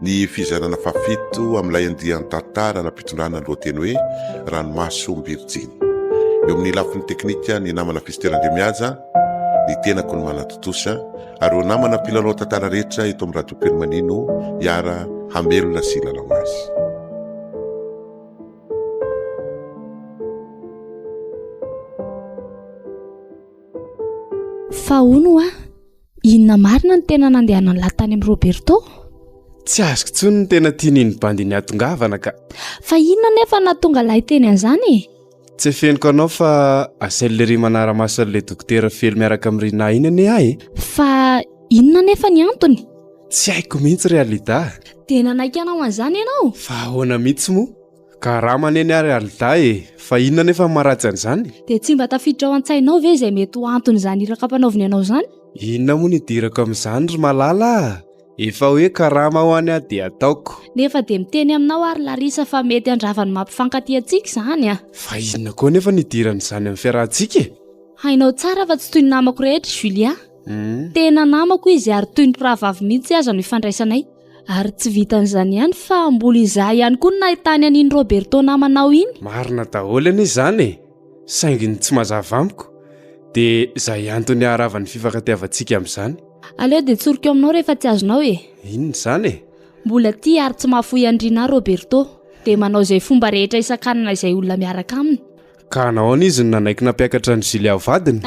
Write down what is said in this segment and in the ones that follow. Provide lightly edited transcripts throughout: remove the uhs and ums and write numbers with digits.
Ny fizarana fafito amin'ilay andian'ny tantara nampitondrana ny lohateny hoe Ranomaso Mbirjiny. Eo amin'ny lafiny teknika ny namana Fisterandremiaja, ny tenako ny manatotosa, ary eo namana mpilalao tantara rehetra eto amin'ny radio Permanino hiara hamelona sy lalao azy. Fa ono inona marina ny tena nandehanany latany amin'ny Roberto? Tsy azoko tsony ny tena tian'iny bandiny atongavana ka. Fa inona nefa natonga lay teny an'izany? Tsy feniko anao fa asellery manara-maso an'ilay dokotera felo miaraka amin'ny Rina iny ane ahy. Fa inona nefa ny antony? Tsy haiko mihitsy realita. Tena naikanao an'izany ianao? Fa ahoana mihitsy moa? Karaha maneny a realita fa inona nefa maratsy an'izany? Dia tsy mba tafiditra ao an-tsainao ve izay mety ho antony izany iraka-panaoviny ianao izany? Inona moa ny idirako amin'izany ry malala? Efa hoe karama ho any dia ataoko. Nefa dia miteny aminao ary Larisa fa mety andravany mampifankatia antsika izany Fa inona koa nefa nidiran'izany amin'ny fiarahantsika? Hainao tsara fa tsy toy ny namako rehetra Julia. Tena namako izy ary toy ny prahavavy mihitsy aza no ifandraisanay. Ary tsy vitan'izany ihany fa mbola izaho ihany koa no nahitany an'iny Roberto namanao iny. Marina daholo anie izany sainginy tsy mazava amiko. Dia izay antony haravan'ny fifankatiavantsika amin'izany. Aleo dia tsoriko aminao rehefa tsy azonao Inona izany Mbola tia ary tsy mahafoy andrina Roberto. Dia manao izay fomba rehetra isan-kanina izay olona miaraka aminy. Ka nahoana izy no nanaiky nampiakatra ny Julia ho vadiny?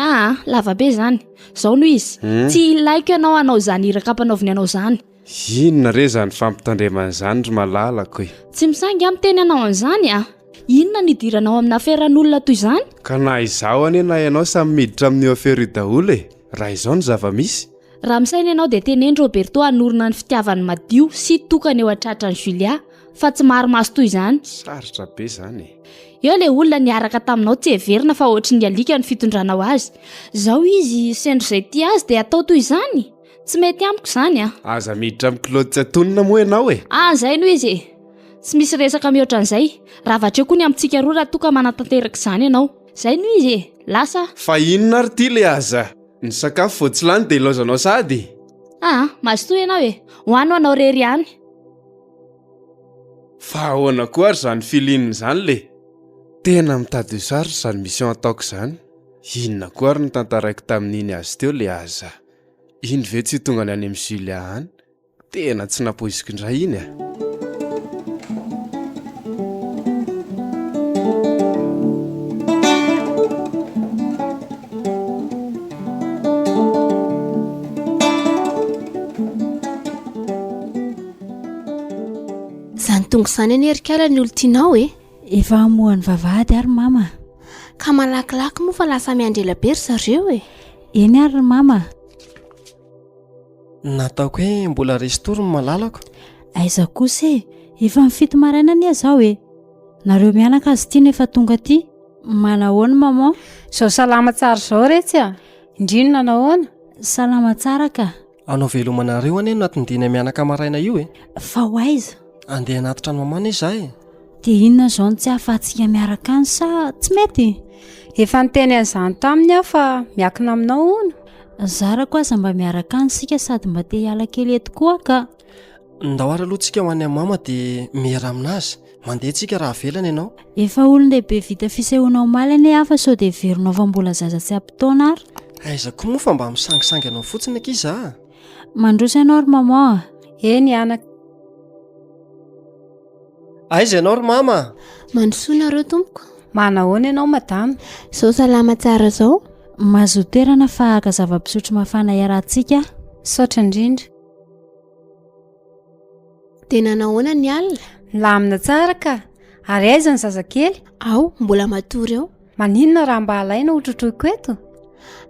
Lava be izany. Izao no izy. Tsy ilaiko ianao hanao izany iraka-panaoviny ianao izany. Inona re izany fampitandreman'izany ry malalako Tsy misangy miteny anao an'izany Inona nidiranao amin'ny aferan'olona toy izany? Ka na izaho anie na ianao samy miditra amin'ny afera daholo raha izao ny zava-misy. Raha misaina ianao dia teneny Roberto hanorina ny fitiavany madio sy tokana eo an-tratra ny Julia fa tsy marimaso toy izany. Sarotra be izany Eo ilay olona niaraka taminao tsy heverina fa ohatry ny alika ny fitondranao azy. Izao izy sendra izay tia azy dia atao toy izany. Tsy mety amiko izany Aza miditra amin'ny kilaoty tsy atonina moa ianao izay no izy Tsy misy resaka mihoatra an'izay. Raha vatra koa ny amintsika roa raha toka manatanteraka izany ianao. Izay no izy lasa. Fa inona ary ty le aza? Ny sakafo vao tsy lany dia ilaozanao sady. Mazotoa ianao hoano anao rery ihany. Fa ahoana koa ary izany filinina izany le? Tena mitady ho sarotra izany mission ataoko izany. Inona koa ary ny tantaraiko tamin'iny azy teo le aza? Iny ve tsy tonga ny any amin'ny Julia any? Tena tsy napoiziko indray iny Zany tonga izany any erikala ny olo tianao Efa amohan'ny vavahady ary mama. Ka malakilaky moa fa lasa miandrela be ry zareo Eny ary mama. Nataoko hoe mbola restoro ny malalako. Aiza kosa efa mifito maraina anie zao Nareo mianaka azy ity nefa tonga ty. Manahoana mama? Zao salama tsara zao retsy Indrinona nahoana? Salama tsara ka. Anao velomanareo anie no atindina mianaka maraina io Fa ho aiza? Andeha anaty trano mamana izahay. Dia inona izao no tsy hahafahantsika miaraka any sa tsy mety? Efa niteny an'izany taminy aho fa miakina aminao hono. Zarako aza mba miaraka any sika sady mba te hiala kely eto koa ka. Ndao ary aloha tsika ho any amin'ny mama dia mihara aminazy. Mandeha tsika raha velana ianao. Efa olon-dehibe vita fisehoana omaly anie afa sao dia verina fa mbola zaza tsy ampitaona ary. Aiza koa moa fa mba misangisangy anao fotsiny ankiza Mandroso ianao ry mama. Eny anaka. Aiza ianao ry mama? Mandrosoa nareo tompoko. Manahoana ianao madama? Zao salama tsara zao. Mazoto toerana fa haka zava-pisotro mafana iarahantsika. Saotra indrindra. Tena nahoana ny alina? Lamina tsara ka. Ary aiza ny zazakely? Ao, mbola matory eo. Maninona raha mba alaina otrotroiko eto?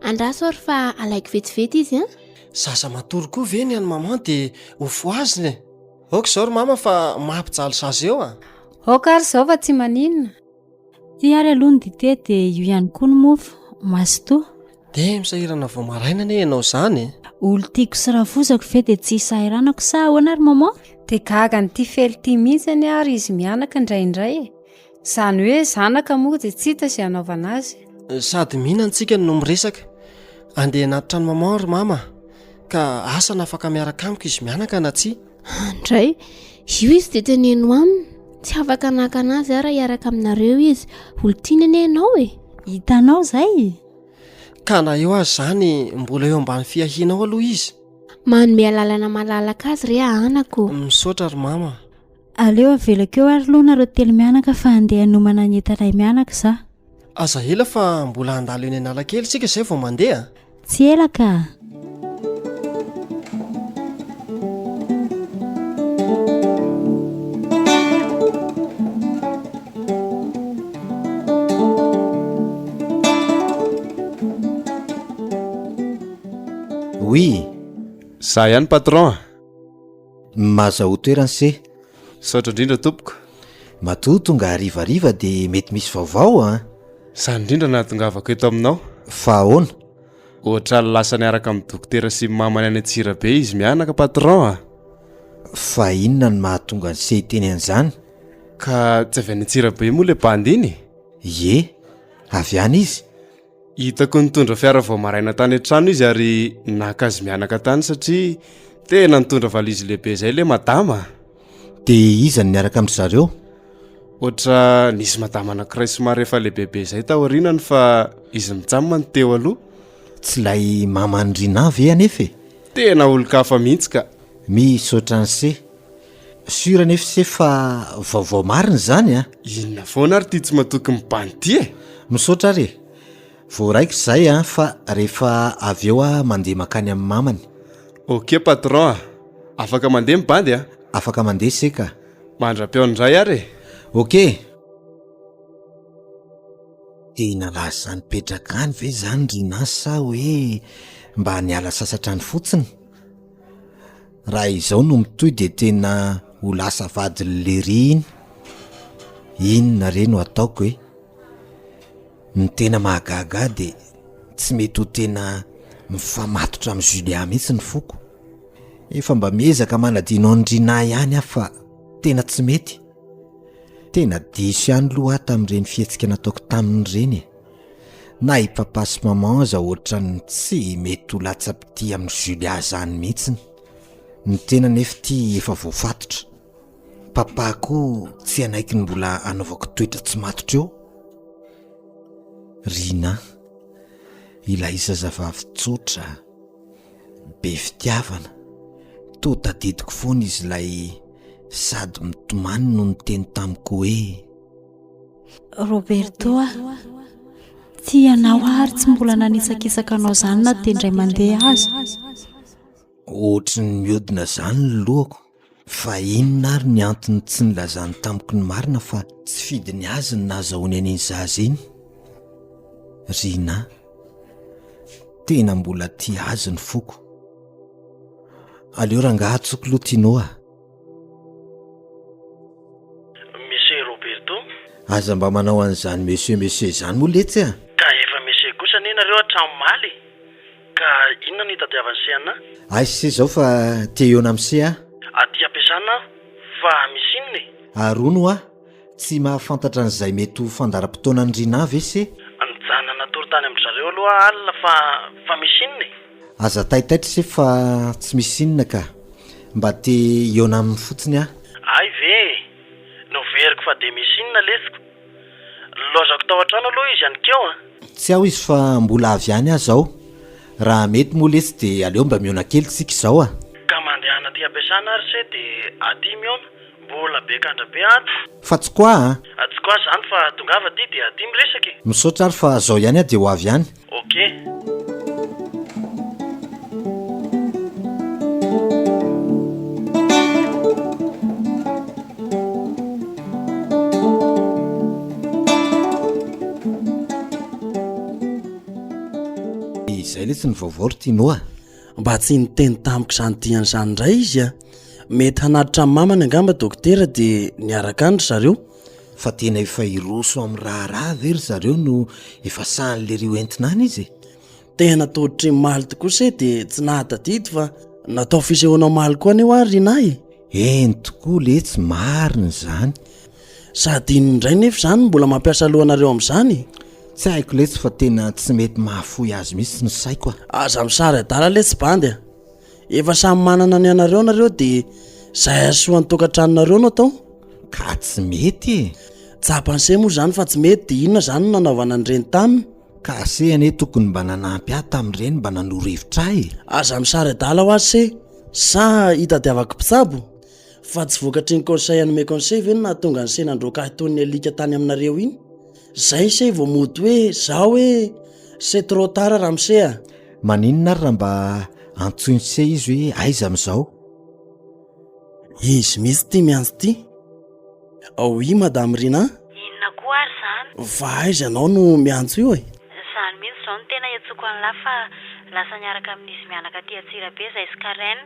Andraso ary fa alaiko vetivety izy Zaza matory koa ve ny any mama dia ho foaziny Aoka izao ry mama fa mampijaly zaza eo Aoka ary izao fa tsy maninona. Ty ary aloha ny dite dia io ihany koa ny mofo. Mazotoa. Dia misahirana vao maraina anie ianao izany Olo tiako sy ravozako ve dia tsy sahiranako sa ahoana ry mama? Dia gaga ny tia fely tia mihitsy ary izy mianaka indraindray Izany hoe zanaka moa dia tsy hita sy hanaovana azy. Sady mihinantsika no miresaka. Andeha anaty trano mamaro mama, ka asa na afaka miaraka amiko izy mianaka na tsia? Andray, io izy dia teneno aminy. Tsy afaka nakana azy ara hiaraka aminareo izy. Olontiana anie ianao e. Hitanao izay? Ka na eo azy zany mbola eo ambany fiahinao aloha izy. Manome alalana malalaka azy re anako. Misaotra ry mama. Aleo avelako eo ary aloha nareo telo mianaka fa andeha hanomana ny entanay mianaka za. Aza ela fa mbola handalo eny Analakely sika izay vao mandeha. Tsy ela ka. Oui, Za ihany patron. maza ho toerany se. Saotra indrindra tompoko. Matoa tonga harivariva dia mety misy vaovao a. Za indrindra nahatongavako eto aminao. Fa ahoana? Ohatra lasa niaraka amin'ny dokotera sy mamany any Antsirabe izy mianaka patron. Fa inona no mahatonga ny se teny an'izany? Ka tsy avy any Antsirabe moa ilay bandiny? Ie, avy any izy. Hitako nitondra fiara vao maraina tany an-trano izy ary naka azy mianaka tany satria tena nitondra valizy lehibe izay ilay madama. Dia iza no niaraka amin'ny zareo? Ohatra nisy madama anankiray somary efa lehibebe izay tao aorinany fa izy mijamma ny teo aloha. Tsy ilay mamandrina ve anefa? Tena olon-kafa mihitsy ka. Misaotra ny se. Sura nefa se fa vaovao marina izany a. Inona foana ary tia tsy matoky mibany ty e? Misaotra re. Vao raiko izay a fa rehefa avy eo a mandeha makany amin'ny mamany. Ok patron, afaka mandeha mibandy a? Afaka mandeha se ka. Mandra-peo indray ary. Ok. Tena lasa nipetraka any ve zany rina sa hoe mba niala sasatra ny fotsiny? Raha izao no mitoy dia tena ho lasa vady leriny. Inona re no ataoko e? Ny tena mahagaga dia tsy mety ho tena mifamatotra amin'ny Julia mihitsy ny foko. Efa mba miezaka manadinao ny rina ihany aho fa tena tsy mety. Tena diso ihany loha tamin'ireny fihetsika nataoko tamin'ireny. Na ipapa sy maman aza ohatra ny tsy mety ho latsa-pity amin'ny Julia zany mihitsy. Ny tena nefa ty efa voafatotra. Papa koa tsy anaiky ny mbola anaovako toetra tsy matotra eo. Rina, ilay zazavavy tsotra, be fitiavana, to tadidiko foana izy ilay sady mitomany no niteny tamiko hoe Roberto tsy ianao ary tsy mbola nanisakisaka anao zany na tendray mandeha aza. Ohatry ny mihodina zany ny lohako. Fa inona ary ny antony tsy nilazany tamiko ny marina fa tsy fidiny azy ny nahazahoany an'iny zaza iny. Rina, tena mbola tia azy ny foko. Aleo rangahy tsokoloha tianoa. Monsieur Roberto, Aza mba manao an'izany monsieur izany moa letsy a? ka efa monsieur kosa nenareo hatramomaly. Ka inona ny hitadiavany se ana? Ay se zao fa tia eona amin'ny se a? Aty ampiasana fa misy inona e? Arono a, tsy mahafantatra an'izay mety ho fandaram-potoana ny Rina ve se? Anjana natory tany amin'ny zareo aloha alina fa misy inona e? Aza taitaitra se fa tsy misy inona ka. Mba tia eona amin'ny fotsiny a? Ay ve, noveriko fa de misy inona lesiko. Lozako tao an-trano aloha izy ihany keo a. Tsy aho izy fa mbola avy any aho zao. Raha mety moa lesy dia aleo mba miona kely tsika izao a. Ka mandehana aty ampiasana ary se de aty miona, mbola be kandra be ato. Fa tsy koa a? Tsy koa zany fa tongava aty de aty miresaka e. Misaotra ary fa zao ihany a dia ho avy ihany. Ok. Izay letsy ny vaovao ry tianoa. Mba tsy niteny tamiko izany dian'izany indray izy a. Mety hanatitra amin'ny mamany angamba dokotera dia niaraka andry zareo. Fa tena efa iroso amin'ny raharaha ve ry zareo no efa sahan'le rio entina any izy? Tena toditry maly tokoa se dia tsy nahatadidy fa natao fisehoana maly koa anio ary rinahy. Eny tokoa letsy marina izany. sady indray nefa zany mbola mampiasa alohanareo amin'izany tsy haiko letsy fa tena tsy mety mahafoy azy mihitsy ny saiko aza misary adala le tsy bandy efa samy manana ny anareo nareo dia izay asoan'ny tokantranonareo no atao ka tsy mety tsapanse moa zany fa tsy mety dia inona zany no nanaovana an'ireny taminy ka sehane tokony mba nanampy ahy tamin'ireny mba nanoro-hevitra ahy aza misary adala ho azy se sa hitadiavako mpitsabo fa tsy vokatry ny conseil anome conseil ve no nahatonga ny senandroka hitony alika tany aminareo iny zay se vao moty hoe zaho hoe c'est trop tard ramosea maninona ary raha mba antsoiny se izy hoe aiza amin'izao izy misy ty miantso ty oui madame Rina inona koa ary zany va aiza ianao no miantso io e zany mihitsy zao no tena iatsoko an'la fa lasa niaraka amin'izy mianaka ty Atsirabe zay sy Karen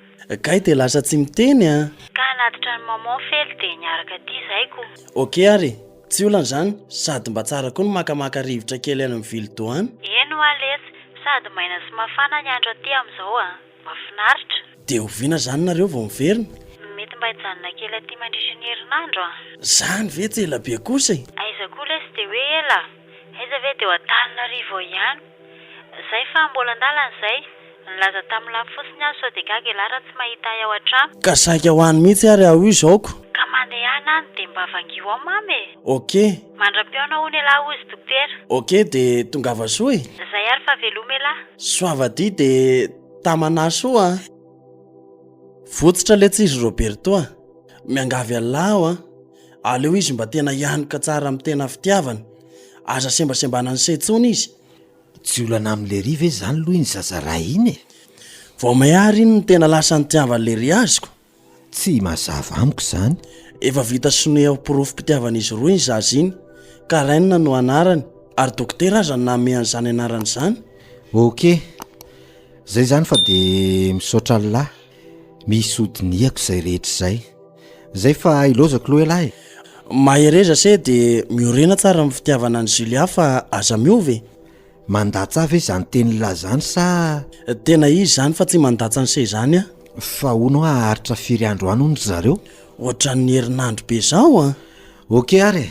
kay dia lasa tsy miteny a ka anatitra ny maman fely dia niaraka ty zaiko ok ary tsy olana zany sady mba tsara koa no makamaka rivotra kely any amin'ny vilidoany eno aletsy sady maina sy mafana ny andro aty amin'izao mafinaritra dia oviana zany nareo vao miverina mety mba hijanona kely aty mandritra ny herinandro zany ve tsy ela be kosa aiza koa lesy dia hoe ela aiza ve dia ho Antananarivo ihany zay fa mbola andalana izay nilaza tamin'ny lafosiny azy sao dia gaga lara tsy mahita ahy ao an-trano ka saika ho any mihitsy ary aho io zaoko ka mandeha any dia mba vangio ao mamy ok mandram-piona hony elahy ozy dokotera ok dia tongava soa zay ary fa veloma elahy soavady dia tamanasoa fototra le tsizy Roberto miangavy alaho aleo izy mba tena ihanoka tsara amin'ny tena fitiavana aza sembasembana ny setsony izy tsy olana amin'le riva e zany aloha iny zazara iny vao mayary iny ny tena lasa ny tiavan'le ry azoko tsy mazava amiko zany efa vita soneho porofo-pitiavana izy roa iny zazy iny Karen no anarany ary dokotera aza ny namean'izany anarany izany ok zay zany fa dia misaotra lahy misy odiniako izay rehetra zay fa ilozako loha elahy mahereza se dia miorena tsara amin'ny fitiavana ny Julia fa aza miovy mandatsa ve zany teny lahy zany sa tena izy zany fa tsy mandatsa ny se zany fa hono aharitra firy andro any hono zareo ohatra ny herinandro be zao ok ary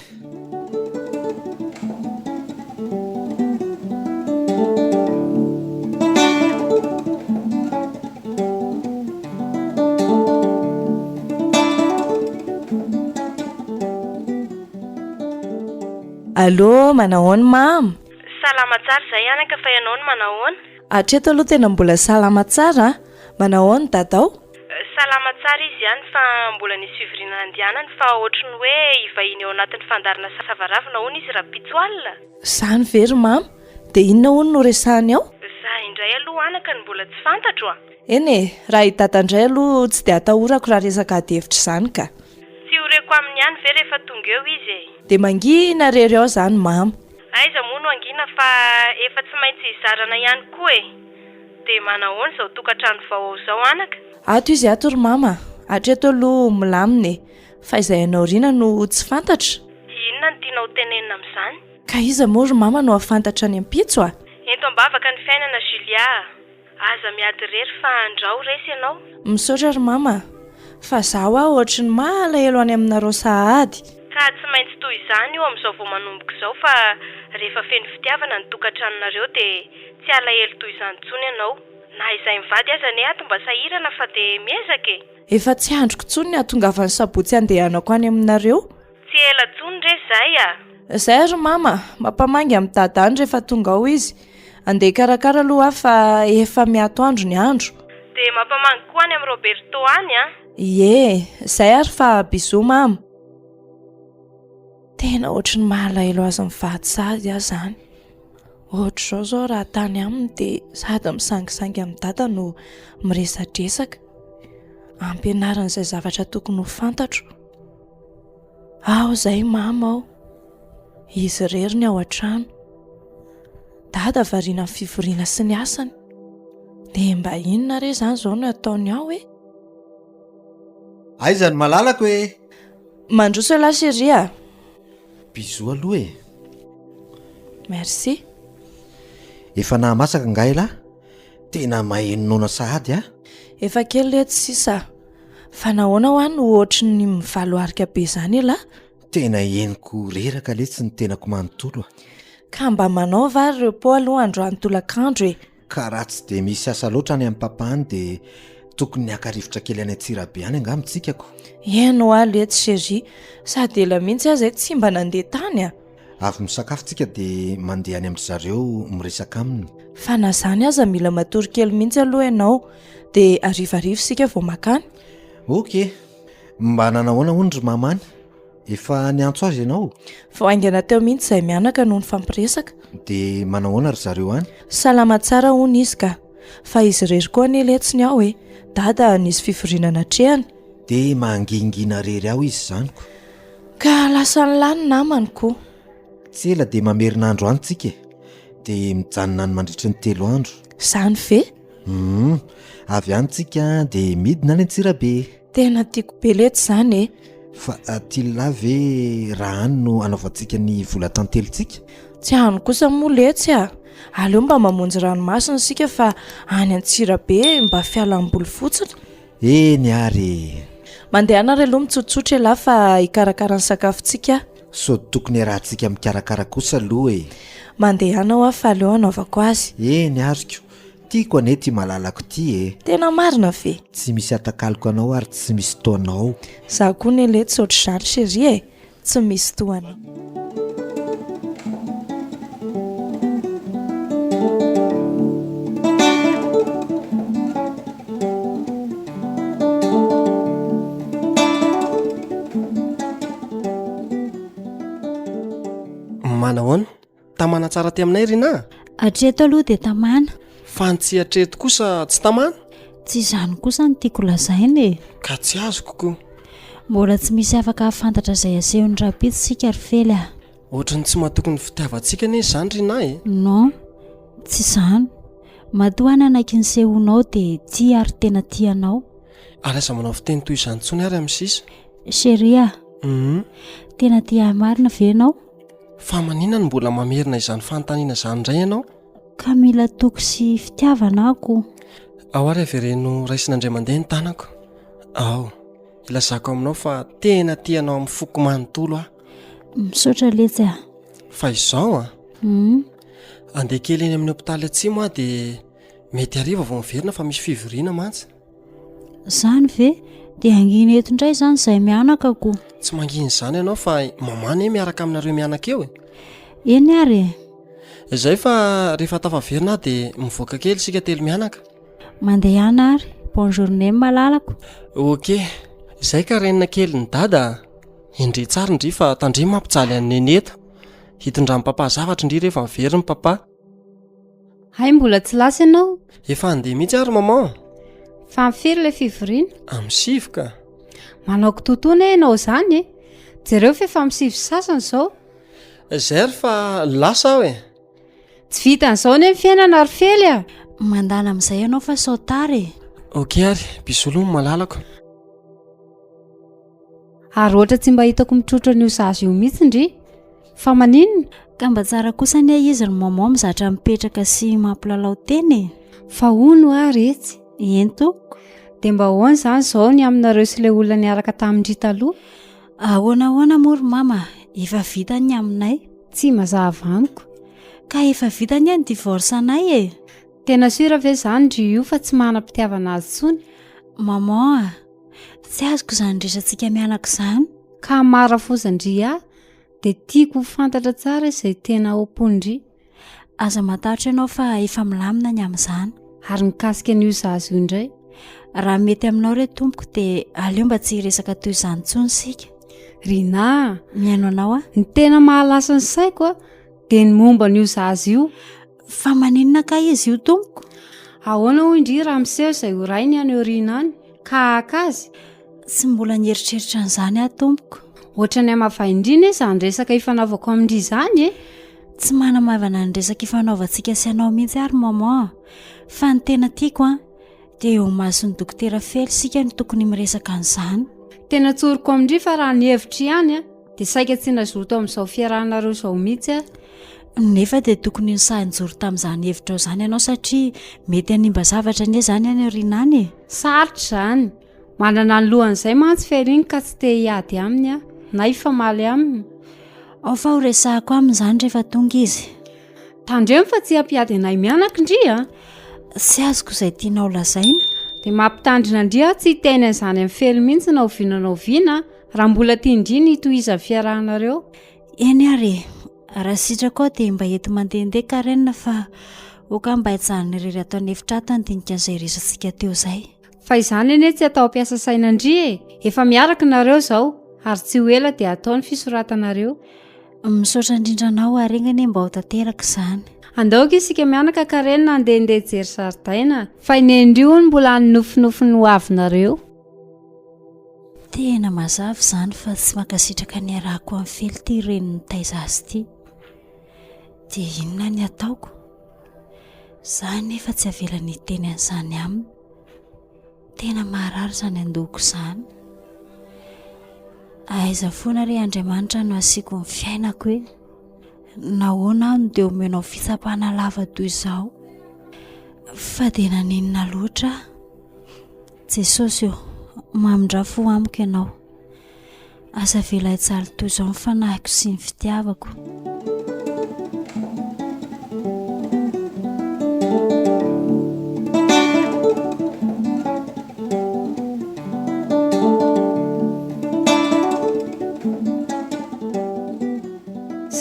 Allô, manahoana mam? Salama tsara zay anaka fa ianao no manahoana? Hatreto aloha tena mbola salama tsara. Manahoana dadao? Salama tsara izy ihany fa mbola nisy fivoriana andianany fa ohatrany hoe ivahiny eo anatin'ny fandarina savaravina hono izy rapitsoalina. Zany very mam? Dia inona hono no resahany ao? Za indray aloha anaka ny mbola tsy fantatro Eny raha hitatandray aloha tsy dia atahorako raha resaka adihevitra izany ka. Tsy horeko aminy ihany ve rehefa tonga eo izy Dia mangina rery ao zany mam. Aiza moa no angina fa efa tsy maintsy hizarana ihany koa Dia manahoana izao tokantrano vao izao anaka? Ato izy ato ry mama. Hatreto aloha milamina fa izay ianao riana no tsy fantatra. Inona no tianao tenenina amin'izany? Ka iza moa ry mama no afantatra any am-pitso Ento ambavaka ny fiainana Julia. Aza miady rery fa andrao resy ianao. Misaotra ry mama. Fa zaho ohatry ny malahelo any aminareo sahady. Ka tsy maintsy toy izany io amin'izao vao manomboka izao fa rehefa feno fitiavana ny tokantranonareo dia tsy alahelo toy izany intsony ianao. Na izay mivady aza ne ato mba sahirana fa dia miezaka Efa tsy androko intsony ny ahatongavan'ny sabotsy andehanako any aminareo. Tsy ela intsony re zay Zay ry mama, mampamangy amin'ny dadany rehefa tonga ao izy. Andeha karakara aloha fa efa miato andro ny andro. Dia mampamangy koa any amin'ny Roberto any Ie, zay ary fa bisou mama. Tena ohatry ny malahelo azy mivady sady aho zany. Ohatr' zao raha tany aminy dia sady misangisangy amin'ny dada no miresadresaka. Ampianaran'izay zavatra tokony ho fantatro. Ao zay mama ao. Izy rery ny ao an-trano. Dada variana amin'ny fivoriana sy ny asany. Dia mba inona re zany izao no ataony ao aiza ny malalako Mandroso elahy chérie Bisou aloha Merci. Efa nahamasaka ngahy lahy? Tena mahenonona sahady Efa kely eto sisa. Fa nahoana ho any ohatry ny mivaloarika be zany lahy? tena henoko reraka le tsy ny tenako manontolo ka mba manao vary ireo po aloha androany tolakandro e. ka raha tsy dia misy asa loatra any amin'ny papahany dia tokony niakarivotra kely any Antsirabe any angamintsikako. Eno a leto chéri, sady ela mihitsy aza tsy mba nandeha tany a. Avy misakafotsika dia mandeha any amin'ny zareo miresaka aminy. Fa na zany aza mila matory kely mihitsy aloha ianao dia arivarivo sika vao makany. Ok, mba nanahoana hono ry mamany? Efa niantso azy ianao? Vao aingana teo mihitsy izay mianaka noho ny fampiresaka. Dia manahoana ry zareo any? Salama tsara hono izy ka, fa izy rery koa neletsony aho e. Dada nisy fivorinana trehany. Dia mangingina rery aho izy zaniko. Ka lasa nilany namany koa. Tsy ela dia mamerinandro antsika dia mijanona ny mandritra ny 3 andro. Zany ve? Avy antsika dia midina any Antsirabe. Tena tiako be leto zany e. Fa tilina ve raha any no anaovantsika ny vola tantelontsika? Tsy hany kosa moa letsy a. Aleo mba mamonjy ranomasina sika fa any Antsirabe mba fialamboly fotsiny. Eny ary. Mandehanareo aloha mitsotsotra ela fa hikarakara ny sakafontsika. So tokony rahantsika mikarakara kosa aloha e. Mandehanao a fa aleo anaovako azy. Eny ariko. Tiako ane ty malalako ty e. Tena marina ve? Tsy misy atakaliko anao ary tsy misy toanao. Za koa ny leto saotra zany chéri e. Tsy misy toana. Manahoana? Tamana tsara ty aminay Rina? Atreto aloha dia tamana. Fa ny tsy atreto kosa tsy tamana? Tsy izany kosa ny tiako lazaina e. Ka tsy azo kokoa. Mbola tsy misy afaka hafantatra izay asehon'ny rapito sika ry fely a. Ohatrany tsy mahatokony fitiavantsika anie izany Rina e. Non, tsy izany. Matoa nanaky ny sehonao dia tia ary tena tianao. Ary aza manao fiteny toy izany tsony ary amin'ny sisa. Chéri a, tena tia marina ve ianao? Fa maninona no mbola mamerina izany fanontaniana izany indray ianao? Ka mila toko sy fitiavana ako. Ao ary avereno raisina indray mandeha ny tanako. Ao, ilazako aminao fa tena tianao amin'ny foko manontolo aho. Misaotra letsy a. Fa izao a? Andeha kely eny amin'ny hopitaly atsimo aho dia mety hariva vao miverina fa misy fivoriana mantsy. Zany ve? Dia anginy eto indray izany izay mianakako. Tsy manginy izany ianao fa mamany miaraka aminareo mianaka eo e. Eny ary. Izay fa rehefa tafaverina dia mivoaka kely sika telo mianaka. Mandeha ihany ary. Bonne journée malalako. Ok, izay ka renina kely ny dada. Indri tsara indri fa tandri mampijaly any neneto. Hitondran'ny papa zavatra indri rehefa mivery ny papa. Hay mbola tsy lasa ianao? Efa andeha mihitsy ary mama. Fa mifiry ilay fivoriana? Amin'ny sivy ka. Manao kitotoana ianao izany e. Jereo fa efa misivy sasany izao. Izay ary fa lasa aho e. Tsy vitan'izao ny fiainana ary fely a. Mandala amin'izay ianao fa saotary. Ok ary, bisolo malalako. Ary ohatra tsy mba hitako mitrotro an'io zaza io mihitsy indri. Fa maninona? Ka mba tsara kosa anie izy ry mama mizatra mipetraka sy mampilalao teny. Fa hono ary etsy. Ento. Dia mba hoana izany izao ny aminareo sy ilay olona niaraka tamindry taloha? Ahoana mory mama, efa vita ny aminay. Tsy mazava amiko. Ka efa vita ny any divorce anay e. Tena sira ve izany ndry io fa tsy manam-pitiavana azy tsony? Mama, tsy azoko izany resantsika mianaka izany. Ka mara fozandry aho, dia tiako fantatra tsara izay tena ompondry. Aza matahotra ianao fa efa milamina ny amin'izany. Ary mikasika an'io zaza io indray. Raha mety aminao re tompoko dia aleo mba tsy hiresaka toy izany intsony sika. Rina, miaino anao a? Ny tena mahalasa ny saiko a dia ny momba n'io zaza io. Fa maninona ka izy io tompoko? Ahoana hoy indri raha miseho izay ho rainy any aoriana any ka akazy? Tsy mbola nieritreritra an'izany aho tompoko. Ohatra ny amavaindrina izany resaka ifanaovako amindry izany e. Tsy manamavana ny resaka ifanaovantsika sy anao mihitsy ary mama. Fa ny tena tiako a dia eo mason'ny dokotera Fely sika ny tokony miresaka an'izany. Tena tsoriko amindry fa raha ny hevitra ihany a dia saika tsy nazoto amin'izao fiarahanareo izao mihitsy a. Nefa dia tokony nisahinjoro tamin'izany hevitra izany ianao satria mety hanimba zavatra anie izany any aorianany e. Sarotra izany. Manana ny lohan'izay mantsy Fely iny ka tsy te hiady aminy a. na ifamaly aminy. ao fa ho resahako amin'izany rehefa tonga izy. Tandremo fa tsy hampiady anay mianaka indria. Sy azoko izay tianao lazaina. Dia mampitandrina indria tsy hiteny an'izany amin'ny felo mihitsy na oviananao viana raha mbola tia indrina hitohizan'ny fiarahanareo. Eny ary, raha sitraka ao dia mba ety mandehandeha Karen fa oka mba hitsan'ny irery atao ny efitra tandinika an'izay resantsika teo izay. Fa izany anie tsy atao ampiasa saina indria e. Efa miaraka nareo izao ary tsy ho ela dia atao ny fisoratanareo. Misaotra indrindra anao arengany mba ho tanteraka izany. Andaoka isika mianaka Karen andehandeha jery zaridaina fa inendrio ny mbola ny nofinofiny ho avinareo. Tena mazava izany fa tsy mankasitraka ny arahako amin'ny fely ty reniny taiza azy ty. Dia inona ny ataoko? Izany nefa tsy avelan'ny teny an'izany aminy. Tena maharary izany andoko izany. Aiza foana re Andriamanitra no asiako ny fiainako hoe nahoana aho no dia omenao fitsapana lava toy izao. Fa dia naninona loatra. Jesosy io, mamindrafo amiko ianao. Asa vela hitsaly toy izao ny fanahiko sy ny fitiavako.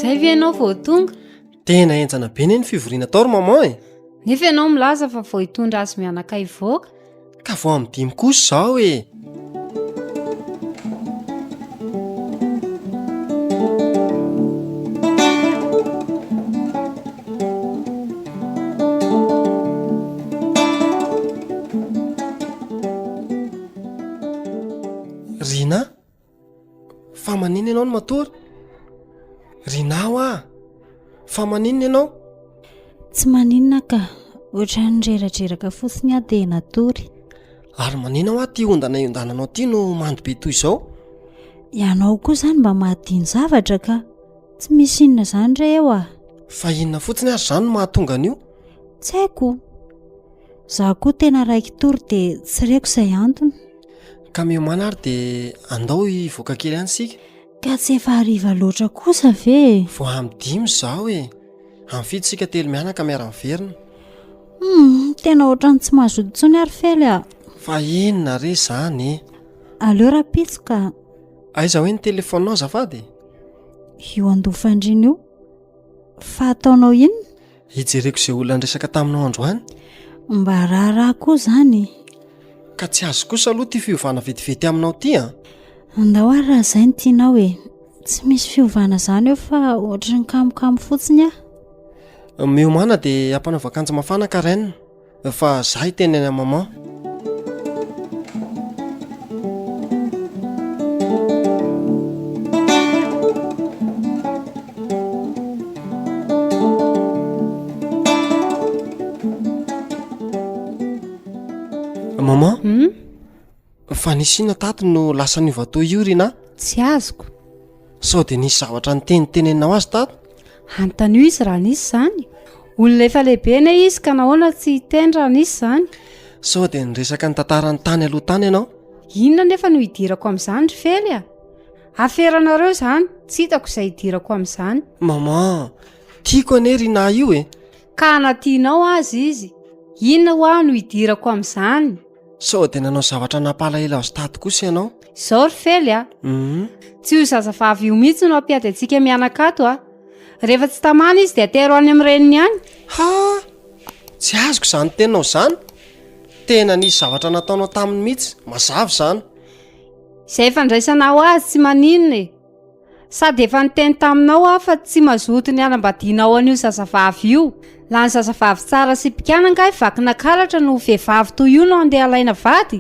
Zay ve ianao vao tonga? Tena enjana be ny fivoriana tao ry maman e. Nefa ianao milaza fa vao hitondra azy mianaka hivoaka. Ka vao amin'ny 5 kosa izao e. Rina, fa maninona ianao no matory? Rina ho ah, fa maninona ianao? Tsy maninona ka, ohatra ny reratreraka fotsiny aho dia natory. Ary maninona ho ah ty ondana iondananao ty no mandy be toy izao? Ianao koa izany mba mahadiny zavatra ka. Tsy misy inona izany re eo ah. Fa inona fotsiny ary izany no mahatonga an'io? Tsy haiko. Zaho koa tena raiky tory dia tsy reko izay antony. Ka miomana ary dia andao hivoaka kely any sika. Ka tsy efa hariva loatra kosa ve? Vao amin'ny 5 izao e. Amin'ny fito sika telo mianaka miara-miverina. Tena ohatrany tsy mazoto intsony ary fely ah. Fa inona re izany? Aleo rapitsoka. Aiza hoe ny telefonao azafady? Io andofandrina io. Fa ataonao inona? Hijereko izay olona niresaka taminao androany. Mba raharaha koa izany. Ka tsy azo kosa aloha ty fiovana vetivety aminao ty a? Andao ary raha izay no tianao e. Tsy misy fiovana izany eo fa ohatra ny kamokamo fotsiny ah. Miomana dia ampanao vakanjo mafana Karen. Fa zaho hiteny any maman. Maman? Fa nisy inona tato no lasa niova toy io Rina? Tsy azoko. Sao dia nisy zavatra nitenentenenao azy tato? Antanio izy raha nisy izany. Olona efa lehibe ne izy ka nahoana tsy hiteny raha nisy izany. Sao dia niresaka ny tantarany tany aloha tany ianao? Inona nefa no hidirako amin'izany ry fely a? Aferanareo izany, tsy hitako izay hidirako amin'izany. Maman, tiako ane Rina io e. Ka anatianao azy izy. Inona ho aho no hidirako amin'izany? Sao dia nanao zavatra nampalahelo azy tato kosa ianao? Izao ry fely a. Tsy ho zazavavy io mihitsy no ampiady antsika mianaka ato a. Rehefa tsy tamana izy dia atero any amin'ny reniny any. Ha! Tsy azoko izany tenao izany. Tena nisy zavatra nataonao taminy mihitsy. Mazava izany. Izay fandraisanao azy tsy maninona e. Sady efa niteny taminao aho fa tsy mazoto ny anambadianao an'io zazavavy io. La ny zazavavy tsara sy pikana angahy vakina karatra no vehivavy toy io no andeha alaina vady.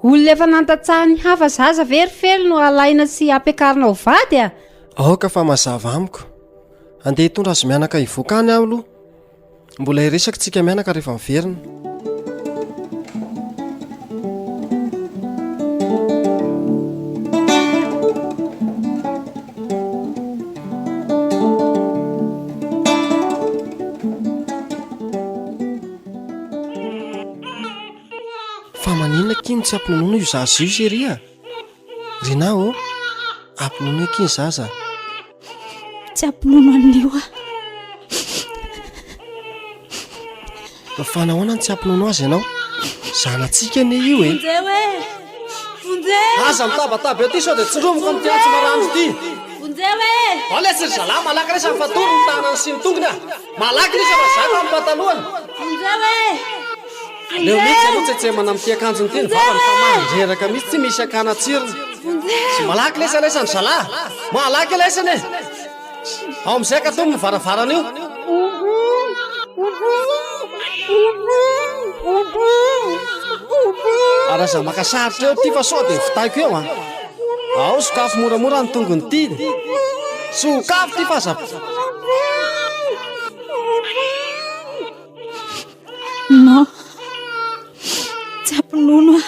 Olona efa nantatsaha ny hafa zaza verifely no alaina sy ampiakarina ho vady a. Aoka fa mazava amiko. Andeha hitondra azy mianaka hivoaka any aho aloha. Mbola hiresaka tsika mianaka rehefa miverina. Fa maninona kino tsy ampinonoina io zazy io seria? Rina o? ampinono ekiny zaza. Tsy ampinono an'io fanahoana ny tsy ampinono azy ianao? Zanatsika ne io e. Aza mitabataba eo ty sao dia tsindromoko amin'ny tiantsy marandro ty. Alesy ry zalahy malaky resa mifatoro ny tanany sy ny tongony a. Malaky resa fa zaka amin'ny patalohany. Leo mihitsy aloha tsetsemana amin'ity akanjony ty ny vavany fa mandreraka mihitsy tsy misy akana tsirony. Sy malaky lesany zalahy. Malaky lesany e. Ao amin'izay ka tomy ny varavarana io. Araza makasaritra eo ty fa sao dia vitaiko eo a. Ao sokafo moramora ny tongony ty. Sokafo ty fa aza. No, tsy ampinono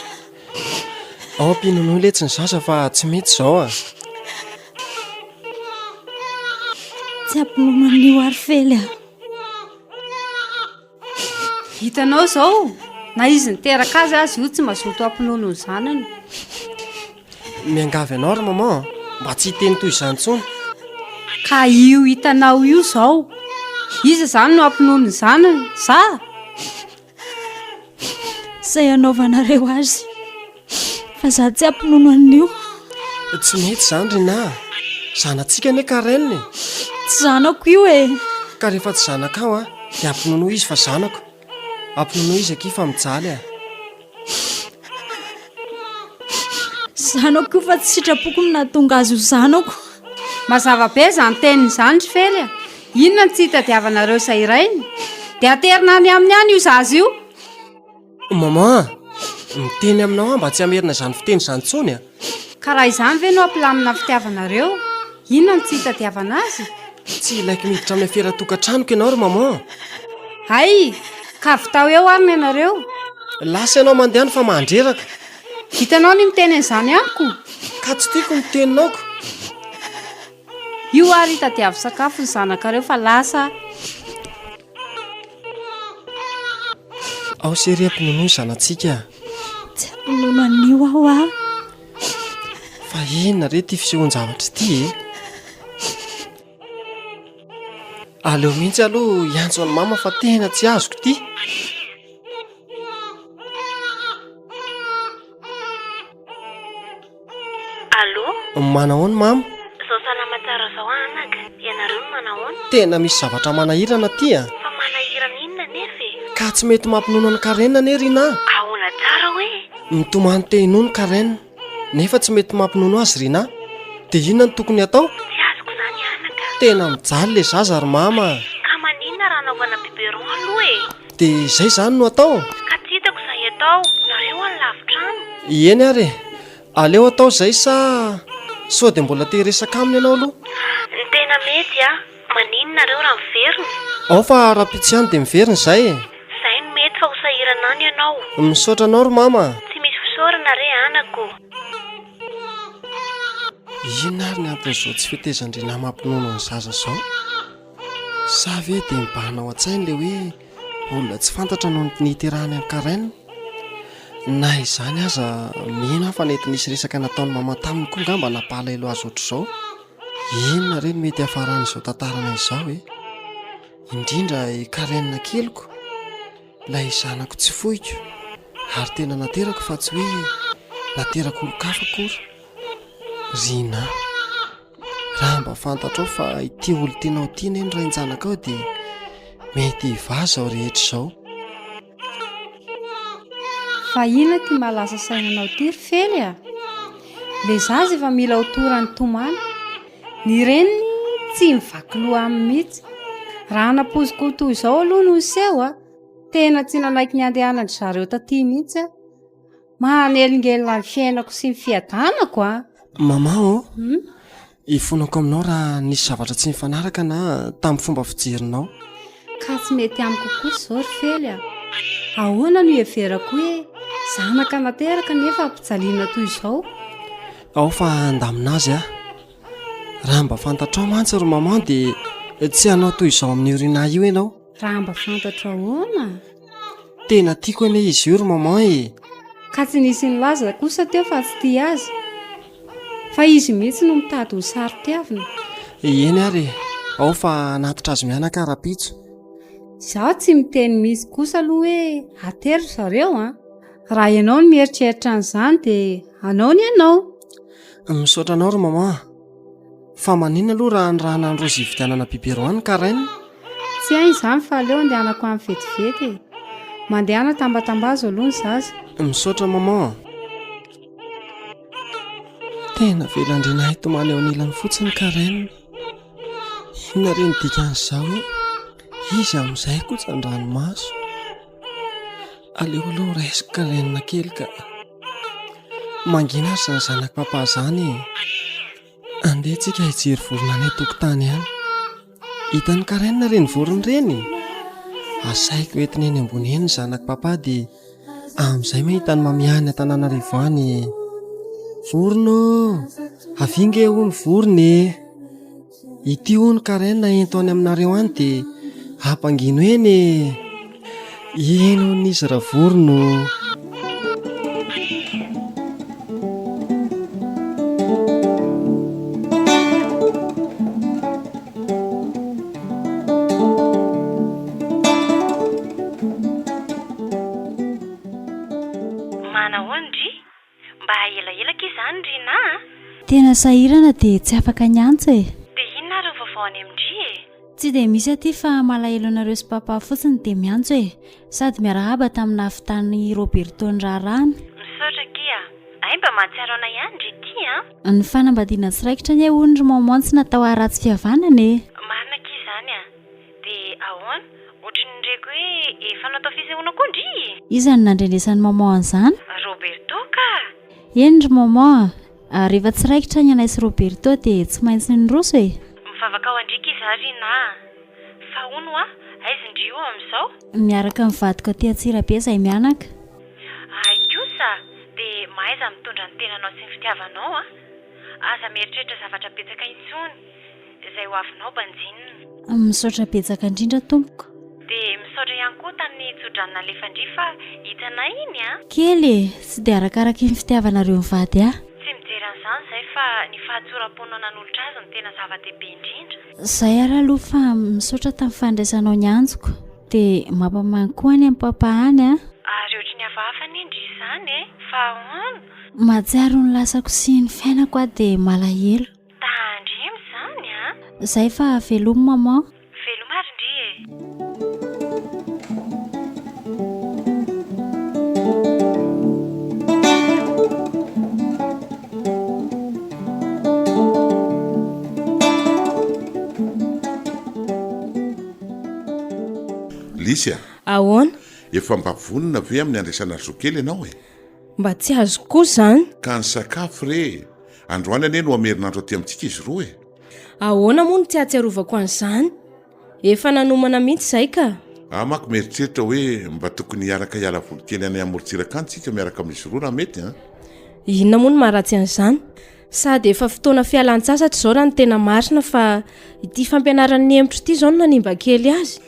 Ao ampinono letsy ny zaza fa tsy mety zao a. Tsy ampinono an'io ary fely Hitanao zao, na izy niteraka azy azy io tsy mazoto ampinono ny zanany. Miangavy anao ry maman, mba tsy hiteny toy izany intsony. Ka io hitanao io zao, iza zany no ampinono ny zanany, za? Zay anaovanareo azy fa za tsy ampinono an'io. Tsy mety zany rina. Zanatsika ne kareniny. Tsy zanako io e. Ka rehefa tsy zanakao a, dia ampinono izy fa zanako. Ampinono izy aky fa mijaly a. Zanako io fa tsy sitrapoko ny nahatonga azy ho zanako. Mazava be zany teniny zany ry fely a. Inona ny tsy hitadiavanareo sairainy? Dia aterina any aminy any io zazy io. Maman, miteny aminao mba tsy hamerina izany fiteny izany intsony a. Ka raha izany ve no ampilamina fitiavanareo? Inona ny tsy hitadiavana azy? Tsy ilaiko miditra amin'ny afera-tokantranoko ianao ry maman. Hay, ka vitao eo ariny ianareo. Lasa ianao mandehany fa mandreraka. Hitanao ny miteny an'izany amiko. Ka tsy tiako miteninako. Io ary hitadiavo sakafo ny zanakareo fa lasa. Ao sery ampinono zanatsika. Tsy ampinono an'io aho a. Fa inona re ty fisehoan-javatra ty e? Aleo mihitsy aloha iantso ny mama fa tena tsy azoko ty. Allo? Manahoana mama? Zao salama tsara zao anaka. Ianareo no manahoana? Tena misy zavatra manahirana ty a. Fa manahirana inona nefa e? Ka tsy mety mampinono ny karenina ne rina. Ahoana tsara hoe? Mitomany te hinono karenina nefa tsy mety mampinono azy rina. Dia inona ny tokony atao? Tsy azoko zany anaka. Tena mijaly le zaza ry mama. Ka maninona raha naovana biberon aloha e? Dia izay zany no atao. Ka tsy hitako izay atao. Nareo any lavitrano. Eny ary. Aleo atao izay sa sao dia mbola te resaka aminy ianao aloha? Ny tena mety a. Maninona nareo raha miverina? Ao fa raha-pitsy ihany dia miverina izay. Izay no mety fa ho sahirana any ianao. Misaotra anao ry mama. Tsy misy fisaorana re anako. Inona ary ny anton'izao tsy fitezan-drina mampinono ny zaza zao? Sa ve dia mibahana ao an-tsainy le hoe olona tsy fantatra no niterahany amin'ny karaina? Na izany aza mihena fa nety nisy resaka nataony mama taminy koa ngamba napahalailo azy ohatr'izao. Inona re no mety hafaran'izao tantarana izao e? Indrindra karaina keliko, ilay zanako tsy fohiko, ary tena naterako fa tsy hoe naterako olo-kafa akory. Rina, raha mba fantatrao fa ity olo tianao tiana eny rain-janakao dia mety hivaza ao rehetra izao. Fa inona ty malasa sainanao ty ry fely a? Le zaza efa mila hotorany tomany. Ny reniny tsy mivaky loha aminy mihitsy. Raha napoziko toy izao aloha no seho a. Tena tsy nanaiky ny andehanany zareo taty mihitsy a. Mahanelingelina ny fiainako sy ny fiadanako a. Mama o, hifonako aminao raha nisy zavatra tsy mifanaraka na tamin'ny fomba fijerinao. Ka tsy mety amiko kosa izao ry fely a. Ahoana no heverako hoe zanaka nateraka nefa ampijaliana toy izao? Ao fa andamina azy a. Raha mba fantatrao mantsy ry mama dia tsy hanao toy izao amin'ny orina io ianao. Raha mba fantatra ahoana? Tena tiako ane izy io ry mama e. Ka tsy nisy nilaza kosa teo fa tsy tia azy. fa izy mihitsy no mitady ho saritiavina. eny ary ao fa anatitra azy mianaka ara-pitso. Izaho tsy miteny misy kosa aloha hoe atery zareo a. Raha ianao no mieritreritra an'izany dia anao ny ianao. Misaotra anao ry mama. Fa manina aloha raha nyrahana ny rozy vidianana biberoany ka raina. Tsy hainy izany fa aleo andehanako amin'ny vetivety. Mandehana tambatambazo aloha ny zaza. Misaotra mama. Tena velandrinahy tomany eo anilany fotsiny ka raina. Inona reny dikan'izao hoe izy amin'izay kosa ny ranomaso. Aleo aloha resaka renina kely ka mangina azy ny zanaka papa zany. Andeha tsika hijery vorona any an-tokotany any. Hitany ka raina reny vorony reny. Asaiko entiny eny ambony eny zanaka papa dia amin'izay mahitany mamiany an-Tananarivo any. Vorona avinge ho ny vorony. Ity ho ny ka raina ento any aminareo any dia hampangino eny. Eno n'izy raha vorona. Tena sahirana dia tsy afaka nyantsa e. Dia inona ary vaovao any amindry e? Tsy dia misy aty fa malahelo anareo sy papa fotsiny dia miantso e. Sady miarahaba tamina havitany Roberto ny raharaany. Misaotra kia. Ay mba mahatsiaro anay ihany ndry ity a. Ny fanambadiana tsiraikitra ny hono ry mamantsy natao aratsy fihavanana e. Marina kia izany a. Dia ahoana? Ohatran'ny nireko hoe efa natao fisehoana koa ndry. Iza no nandrenesan'ny maman an'izany? Roberto ka. Eny ry maman. Rehefa tsiraikitra ny anay sy Roberto dia tsy maintsy ny roso e. Mivavaka ao andrika izary na. Fa hono a, aiza ndry io amin'izao? Miaraka mivadika aty Antsirabe izay mianaka. Ay kosa, dia mahaiza mitondra ny tenanao sy ny fitiavanao a. Aza mieritreritra zavatra betsaka intsony. Izay ho avinao banjinina. Misaotra betsaka indrindra tompoko. Dia misaotra ihany koa tamin'ny tso-dranona lefandry fa hitanay iny a. Kely e, tsy dia arakaraky ny fitiavanareo mivady a. Tsy mijery an'izany izay fa ny fahatsoram-ponao nan'olotra azy no tena zava-dehibe indrindra. Zay ara aloha fa misaotra tamin'ny fandraisanao ny anjoko. Dia mampamany koa any amin'ny papa any a. Ary ohatry ny hafahafa ny indry izany e. Fa ahoana? Mahatsiaro ny lasako sy ny fiainako a dia malahelo. Tandrimo izany a. Zay fa velomo maman. Velomo ary ndry e. Lisy a. Ahoana? Efa mba vonona ve amin'ny andraisana zokely ianao e? Mba tsy azo koa izany. Ka ny sakafo re. Androany ane no amerinandro aty amintsika izy roa e. Ahoana moa no tsy ahatsiarovako an'izany? Efa nanomana mihitsy izay ka. Mako mieritreritra hoe mba tokony hiaraka hiala voly kely any amorontsiraka tsika miaraka amin'izy roa raha mety a. Inona moa no maharatsy an'izany? Sady efa fotoana fialan-tsasatra izao raha ny tena marina fa ity fampianaran'ny hemotro ity izao no nanimba kely azy.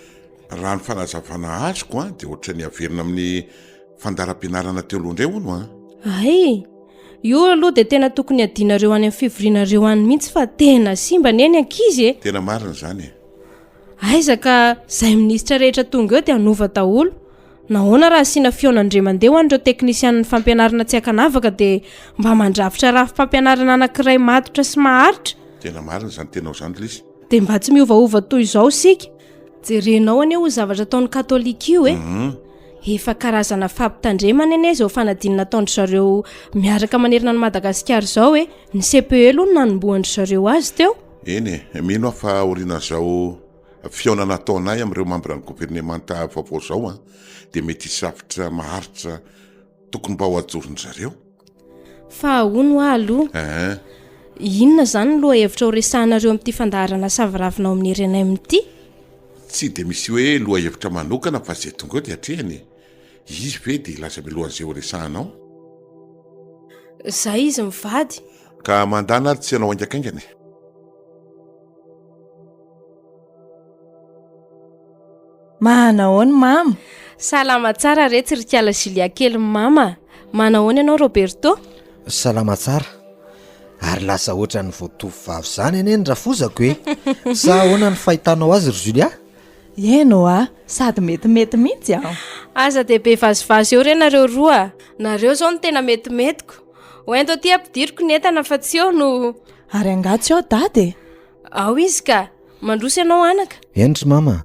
Raha ny fanazavana azoko a dia ohatra ny averina amin'ny fandaram-pianarana teo alohandray hono a. Ay, io aloha dia tena tokony adianareo any amin'ny fivorianareo any mihitsy fa tena simba ny eny ankizy e. Tena marina izany e. Aiza ka izay minisitra rehetra tonga eo dia hanova daholo. Nahoana raha asiana fionandre mandeha ho an'ireo teknisian'ny fampianarana tsy ankanavaka dia mba mandrafitra rafi-pampianarana anankiray matotra sy maharitra. Tena marina izany tenao izany Lisy. Dia mba tsy miovaova toy izao sika. Jerenao anie ho zavatra taon'ny katolika io e. Efa karazana fampitandremana ene izao fanadinana nataondry zareo miaraka manerina ny Madagasikara izao e. Ny CPE aloha no nanombohandry zareo azy teo. Eny e, mino fa oriana izao fionana taonay amin'ireo membre ny gouvernemanta vaovao izao a dia mety hisafitra maharitra tokony mba ho ajoron'ny zareo. Fa hono aloha. Inona izany no loha hevitra ho resahanareo amin'ity fandaharana saviravinao amin'ny renay amin'ity? Tsy dia misy hoe loha hevitra manokana fa izay tonga eo dia hatrehany. Izy ve dia ilaza milohan'izay ho resahanao? Zay izy mivady. Ka mandana ary tsy ianao aingakaingany. Manahoana mama? Salama tsara re tsirikala Julia kely mama. Manahoana ianao Roberto? Salama tsara. ary lasa ohatra ny voatovy vavy zany ane ny rafozako hoe sa ahoana ny fahitanao azy ry Julia? eno a sady metimety mihitsy aho. Aza dia be vazivazy eo re nareo roa. Nareo zao no tena metimetiko. Hoento aty ampidiriko ny entana fa tsy eo no... Ary angatsy ao dady. Ao izy ka, mandroso ianao anaka. Endry mama.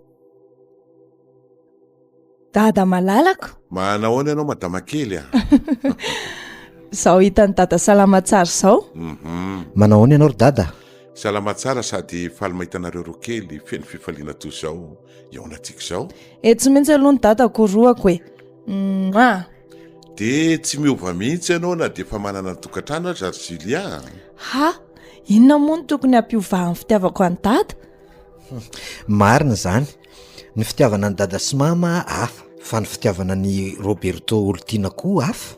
Dada malalako. Manahoana ianao madama kely a? Zao hitany dada salama tsara zao. Manahoana ianao ry dada? Salama tsara sady faly mahitanareo ro kely feno fifaliana toy zao eonatsika zao. Tsy mihitsy aloha ny dadako roako e. De tsy miova mihitsy ianao na de fa manana ny tokantrano aza ry Julia. Ha, inona moa no tokony hampiovahany fitiavako any dada? Marina zany. Ny fitiavana ny dada sy mama hafa, fa ny fitiavana ny Roberto Oltiana koa hafa.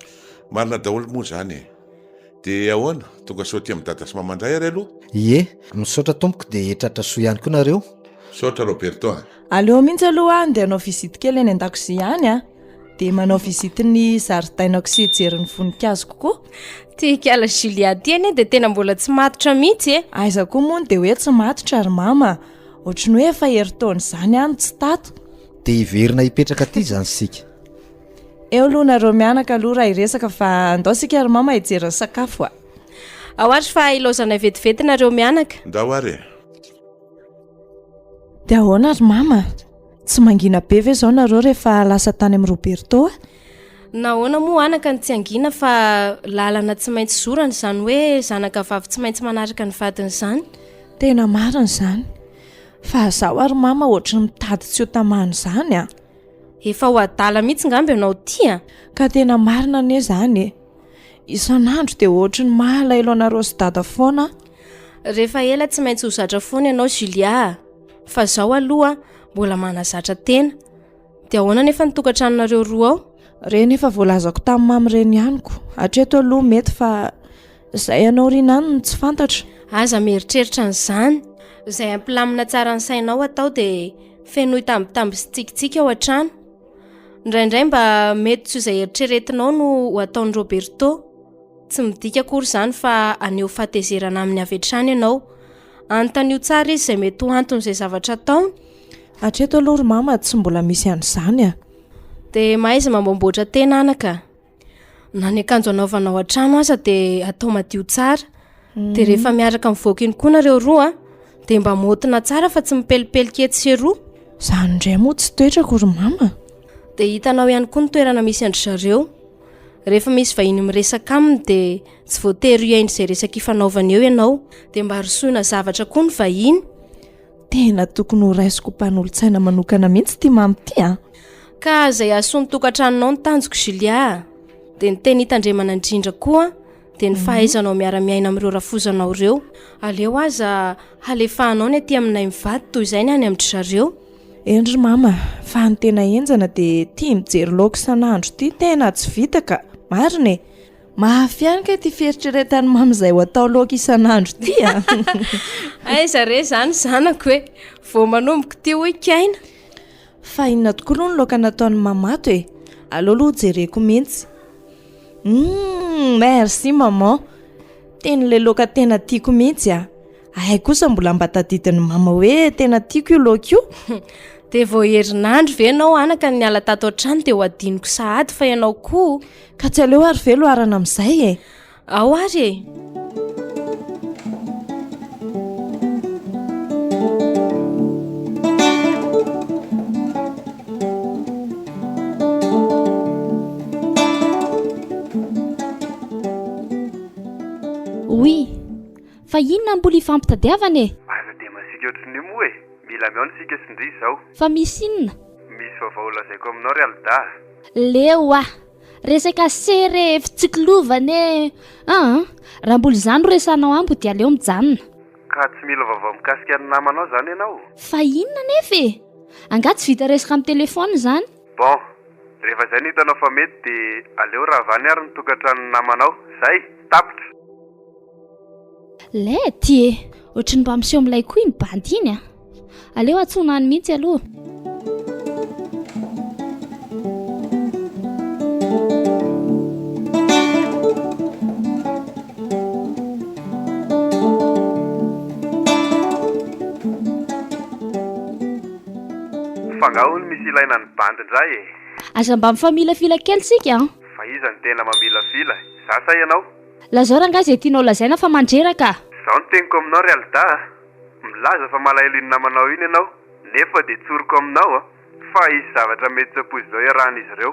Marina daholo moa zany e. De ahoana, tonga saoty amin'ny dada sy mama indray ary aloha? Ie, misaotra tompoko de tratra soa ihany koa nareo. Saotra Roberto a. Aleo mihitsy aloha andeha hanao visite kely eny an-dakozia ihany a. De manao visite ny zaridainako sy ejerin'ny voninkazo kokoa. Tiakala Julia tiany de tena mbola tsy matotra mihitsy e. Aiza koa moa de hoe tsy matotra ary mama. Ohatran'ny hoe efa herintaona zany any tsy tato. De hiverina hipetraka aty zany sika. Eo aloha nareo mianaka aloha raha hiresaka fa andao sika ary mama hijeriny sakafo a. Ao ary fa ilaozana vetivety nareo mianaka. Ndao ary. De ahoana ary mama? Tsy mangina be ve zao nareo rehefa lasa tany amin'ny Roberto a? Nahoana moa anaka ny tsy angina fa lalana tsy maintsy zorana zany hoe zanaka vavy tsy maintsy manaraka ny vadiny zany. Tena marina zany. Fa zaho ary mama ohatrany mitady tsy ho tamany zany a. Efa ho adala mihitsy ngamby ianao ty a. Ka tena marina ane zany e. Isan'andro de ohatrany mahalailo anareo sy dada foana. Rehefa ela tsy maintsy ho zatra foana ianao Julia. Fa zaho aloha mbola manazatra tena. De ahoana nefa ny tokantranonareo roa ao? Reny efa voalazako tamin'ny mamy reny ihaniko. Hatreto aloha mety fa zay ianao rina any tsy fantatra. Aza mieritreritra an'izany. Zay ampilamina tsara ny sainao atao de feno hitambitamby sy tsikitsika ao an-trano. Indraindray mba mety tsy izay eritreretinao no ataon'ny Roberto. Tsy midika akory zany fa aneo fatezerana amin'ny avy hatrany ianao. Antanio tsara izy izay mety ho anton'izay zavatra ataony. Hatreto aloha ry mama tsy mbola misy an'izany a. De maiza mamboamboatra tena anaka. Na ny akanjo anaovanao an-trano aza de atao madio tsara. De rehefa miaraka mivoaka iny koa nareo roa de mba motina tsara fa tsy mipelipelika etsy sy eroa. Zany indray moa tsy toetrako ry mama. De hitanao ihany koa ny toerana misy andry zareo. Rehefa misy vahiny miresaka aminy de tsy voatery iainy izay resaka ifanaovana eo ianao. De mba rosoina zavatra koa ny vahiny. Tena tokony ho raisiko mpanolo-tsaina manokana mihitsy ty mamy ty a. Ka zay asony tokantranonao ny tanjoko Julia. De ny teny hitandremana indrindra koa de ny fahaizanao miara-miaina amin'ireo rafozanao ireo. Aleo aza halefahanao ny aty aminay mivady toy izay ny any amin'ny zareo. Endry mama, fa ny tena enjana de tia mijery laoka isan'andro ty tena tsy vitaka. Marina e. Mafy ihany ka ty fieritreretan'ny mamy izay ho atao laoka isan'andro ty a. Aiza re zany zanako hoe vao manomboka ty hoe kaina. Fa inona tokoa aloha ny laoka nataon'ny mamato e. Aleo aloha jereko mihitsy. Merci maman. Tena le laoka tena tiako mihitsy a. Ay kosa mbola mba tadidin'ny mama hoe tena tiako io laoka io. De vao herinandro ve ianao anaka ny ala tato an-trano de ho adiniko sahady fa ianao koa. Ka tsy aleo ary ve loharana amin'izay e. Ao ary e. Oui, fa inona mbola hifampitadiavana e? Aza de masika ohatrany io moa e. Mila miaona sika sindry izao. Fa misy inona? Misy vaovao lazaiko aminao ry Alda. Leo a, resaka sere fitsiklovana e. Raha mbola izany resanao ambo dia aleo mijanona. Ka tsy mila vaovao mikasika ny namanao zany ianao. Fa inona nefa e? Angaha tsy vita resaka amin'ny telefona zany? Bon, rehefa zay ny hitanao fa mety de aleo raha vany ary ny tokantranon'ny namanao. Zay, tapitra. Le ty e, ohatrany mba miseho amin'ilay koa iny bandy iny a. Aleo atsonany mihitsy aloha. fangahony misy ilaina ny bandy indray e. Aza mba mifamilafila kely sika an. Fa iza ny tena mamilafila zasa ianao. Lazao rangahy izay tianao lazaina fa mandreraka. Zaho ny teniko aminao realita milaza fa malahelo iny namanao iny ianao nefa dia tsoriko aminao fa isy zavatra mety tsapozy izao iarahan'izy ireo.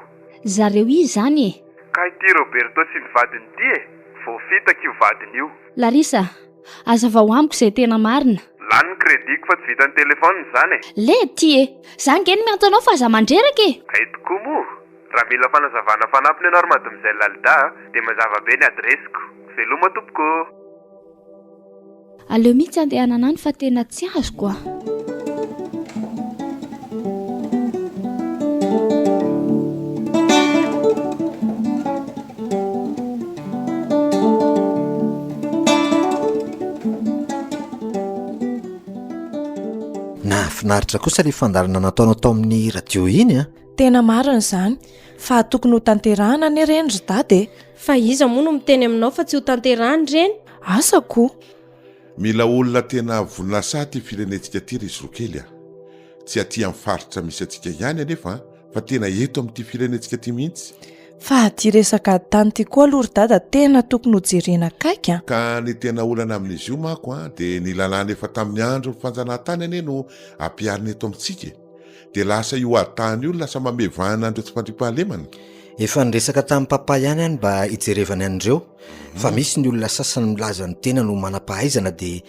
Zareo izy zany e. Ka ity Roberto sy ny vadiny ity e vao fitaka io vadiny io. Larisa, aza vao amiko izay tena marina. Lany ny krediko fa tsy vitany telefôniny izany e. Le ty e, za ngeny miantso anao fa aza mandreraka e. Ay tokoa moa raha mila fanazavana fanampiny ianao ary madimizay lalida dia mazava be ny adresiko. Veloma tompoko. Aleo mihitsy andehanana any fa tena tsy azoko a. Nahafinaritra kosa ilay fandarana nataonao tao amin'ny radio iny a. Tena marina izany fa tokony ho tanterahana ny reny ry dady. Fa iza moa no miteny aminao fa tsy ho tanterahany reny? Asako. Mila olona tena voninasa ty firenetsika ty ry Zokely a. Tsy aty amin'ny faritra misy atsika ihany anefa fa tena eto amin'ity firenetsika ty mihitsy. Fa aty resaka tany ty koa aloha ry dada tena tokony ho jerena kaika. Ka ny tena olana amin'izy io mako a dia ny lalàna efa tamin'ny andro fanjanahantany ane no ampiarina eto amintsika. Dia lasa io aditany io lasa mamevahana andreo tsy fandripahalemana. Efa niresaka tamin'ny papa ihany any mba hijerevany an'ireo fa misy ny olona sasany milaza ny tena no manam-pahaizana dia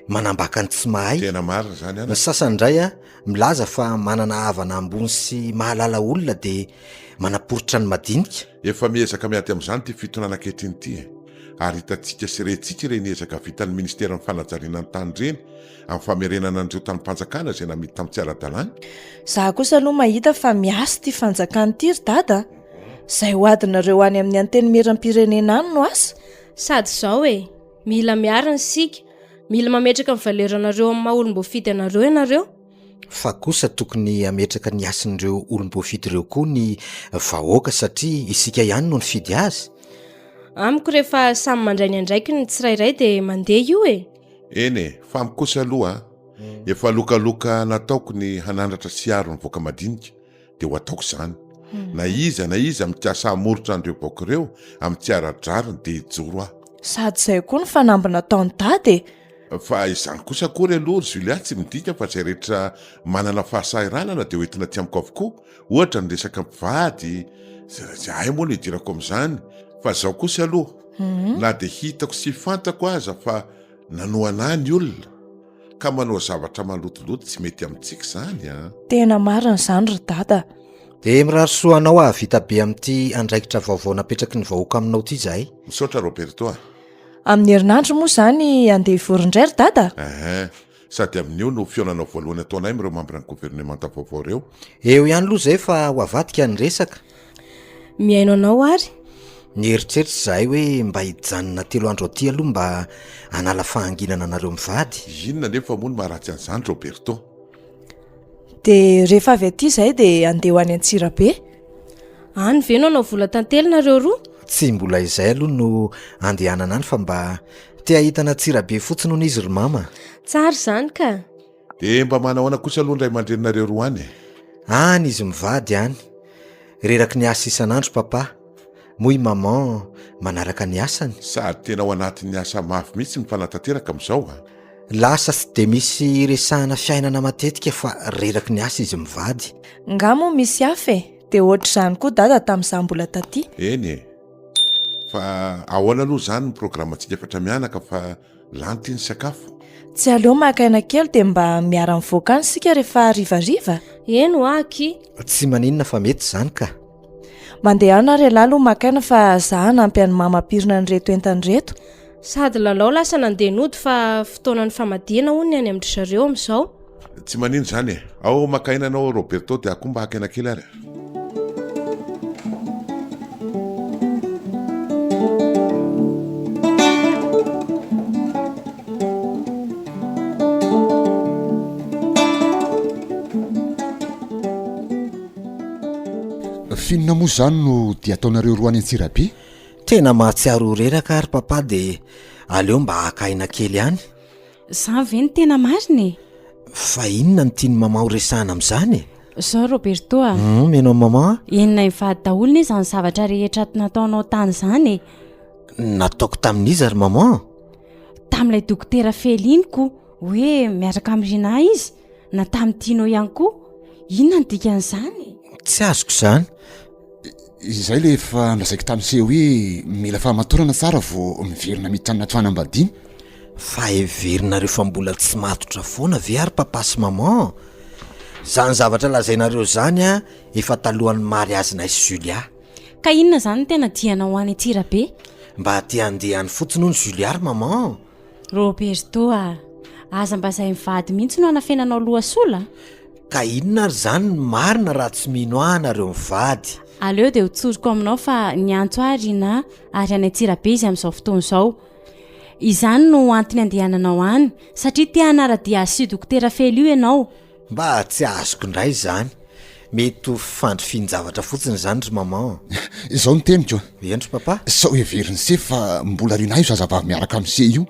manambaka ny tsy mahay. Tena marina zany any. Ny sasany indray a milaza fa manana havana ambony sy mahalala olona dia manaporotra ny madinika. Efa miezaka miady amin'izany ty fitonana ankehitriny ity ary hitantsika sy rentsika ireny ezaka vitan'ny ministera ny fanajariana ny tany ireny amin'ny famerenana an'ireo tanimpanjakana izay namidy tamin'ny tsy ara-dalàna. Za kosa aloha mahita fa miasa ty fanjakana ity ry dada. Izay ho adinareo any amin'ny anteny meram-pirenena any no asa. Sady izao e, mila miarina sika, mila mametraka ny valeranareo amin'ny maha olom-boafity anareo ianareo. Fa kosa tokony ametraka ny asin'ireo olom-boafity ireo koa ny vahoaka satria isika ihany no nifidy azy. Amiko rehefa samy mandray ny andraiky ny tsirairay dia mandeha io e. Eny e, fa amiko kosa aloha efa lokaloka nataoko ny hanandratra siaro ny voaka madinika dia ho ataoko izany. Na iza mikasa hamorotra an'ireo boaka ireo amin'ny tsy ara-drariny dia hijoro aho. Sady izay koa ny fanambina taony tady. Fa izany kosa kory aloha Julia tsy midika fa izay rehetra manana fahasahiranana dia hoentina ty amiko avokoa. Ohatra ny resaka mpivady ay moa no hidirako amin'izany. Fa izao kosa aloha na dia hitako sy fantako aza fa nanoana ny olona ka manao zavatra malotoloto tsy mety amintsika izany a. Tena marina izany ry dada. Dia mirarisoanao vita be amin'ity andraikitra vaovao napetraky ny vahoaka aminao ity izahay. Misaotra Roberto a. Amin'ny herinandro moa izany andeha hivorindray ry dada. Sady amin'io no fionanao voalohany ataonay ireo mambina ny governemanta vaovao ireo. Eo ihany aloha izay fa ho avadika ny resaka. Miaino anao ary? Ny eritreritry izahay hoe mba hijanona 3 andro aty aloha mba hanala fahanginana anareo mivady. Inona nefa moa no maharatsy an'izany Roberto? Dia rehefa avy aty izahay dia andeha ho any Antsirabe. Any ve no vola tantely nareo roa? Tsy mbola izay aloha no andehanana any fa mba te ahitana Antsirabe fotsiny hono izy ry mama. Tsara izany ka. Dia mba manahoana kosa aloha indray mandreninareo roa any? Any izy mivady any. Reraky ny asa isan'andro papa. Moa maman manaraka ny asany. Sady tena ao anatin'ny asa mafy mihitsy ny fanatanteraka amin'izao a. Lasa tsy dia misy resahana fiainana matetika fa reraky ny asa izy mivady. Nga moa misy hafa e. Dia ohatr'izany koa dada tamin'izaho mbola taty. Eny e. Fa ahoana aloha izany ny programantsika efatra mianaka fa lanty ny sakafo. Tsy aleo makaina kely dia mba miara mivoaka any sika rehefa rivariva. Eno aky. Tsy maninona fa mety izany ka. Mandeha ana ry lahy aloha makaina fa zaho nampy any mamapirina ny reto entany reto. Sady lalao lasa nandeha nody fa fotoana ny famadihana hono any amin'ny zareo amin'izao. Tsy manino izany e. Ao makaina anao Roberto dia akoa mba hakaina kely ary. Finona moa izany no dia ataonareo roa any Antsirabe? Tena mahatsiaro reraka ary papa dia aleo mba hakaina kely ihany. Za ve ny tena marina e? Fa inona no tiany mama ho resahana amin'izany e? zao Roberto menao mama enina ivady daholo izany zavatra rehetra nataonao tany izany nataoko tamin'izy ary mama tamin'ilay dokotera feliniko hoe miaraka amin'rina izy na tamin'ny tianao ihany koa inona ny dikan'izany tsy azoko izany izay le efa nazaiko tamin'se hoe mila fahamatorana tsara vo miverina miditranona toanam-badiny fa everina rehefa mbola tsy matotra foana ve ary papa sy mama zany zavatra lazainareo zany a efa talohan'ny mariazinay sy Julia ka inona izany no tena diana ho any Antsirabe mba te handehany fotsiny ho ny Julia ary mama Roberto aza mba izay mivady mihitsy no hanafenanao lohasola ka inona ary zany ny marina raha tsy mino ahnareo mivady aleo dia hotsoroko aminao fa niantso ary na ary any Antsirabe izy amin'izao fotoana izao izany no antony andehananao any satria te hanara-dia sy dokotera fely io ianao mba tsy azoko indray zany mety ho fandrifian-javatra fotsiny zany ry mama izao ny teniko endry papa sao everiny se fa mbola rina io zazavavy miaraka amin'se io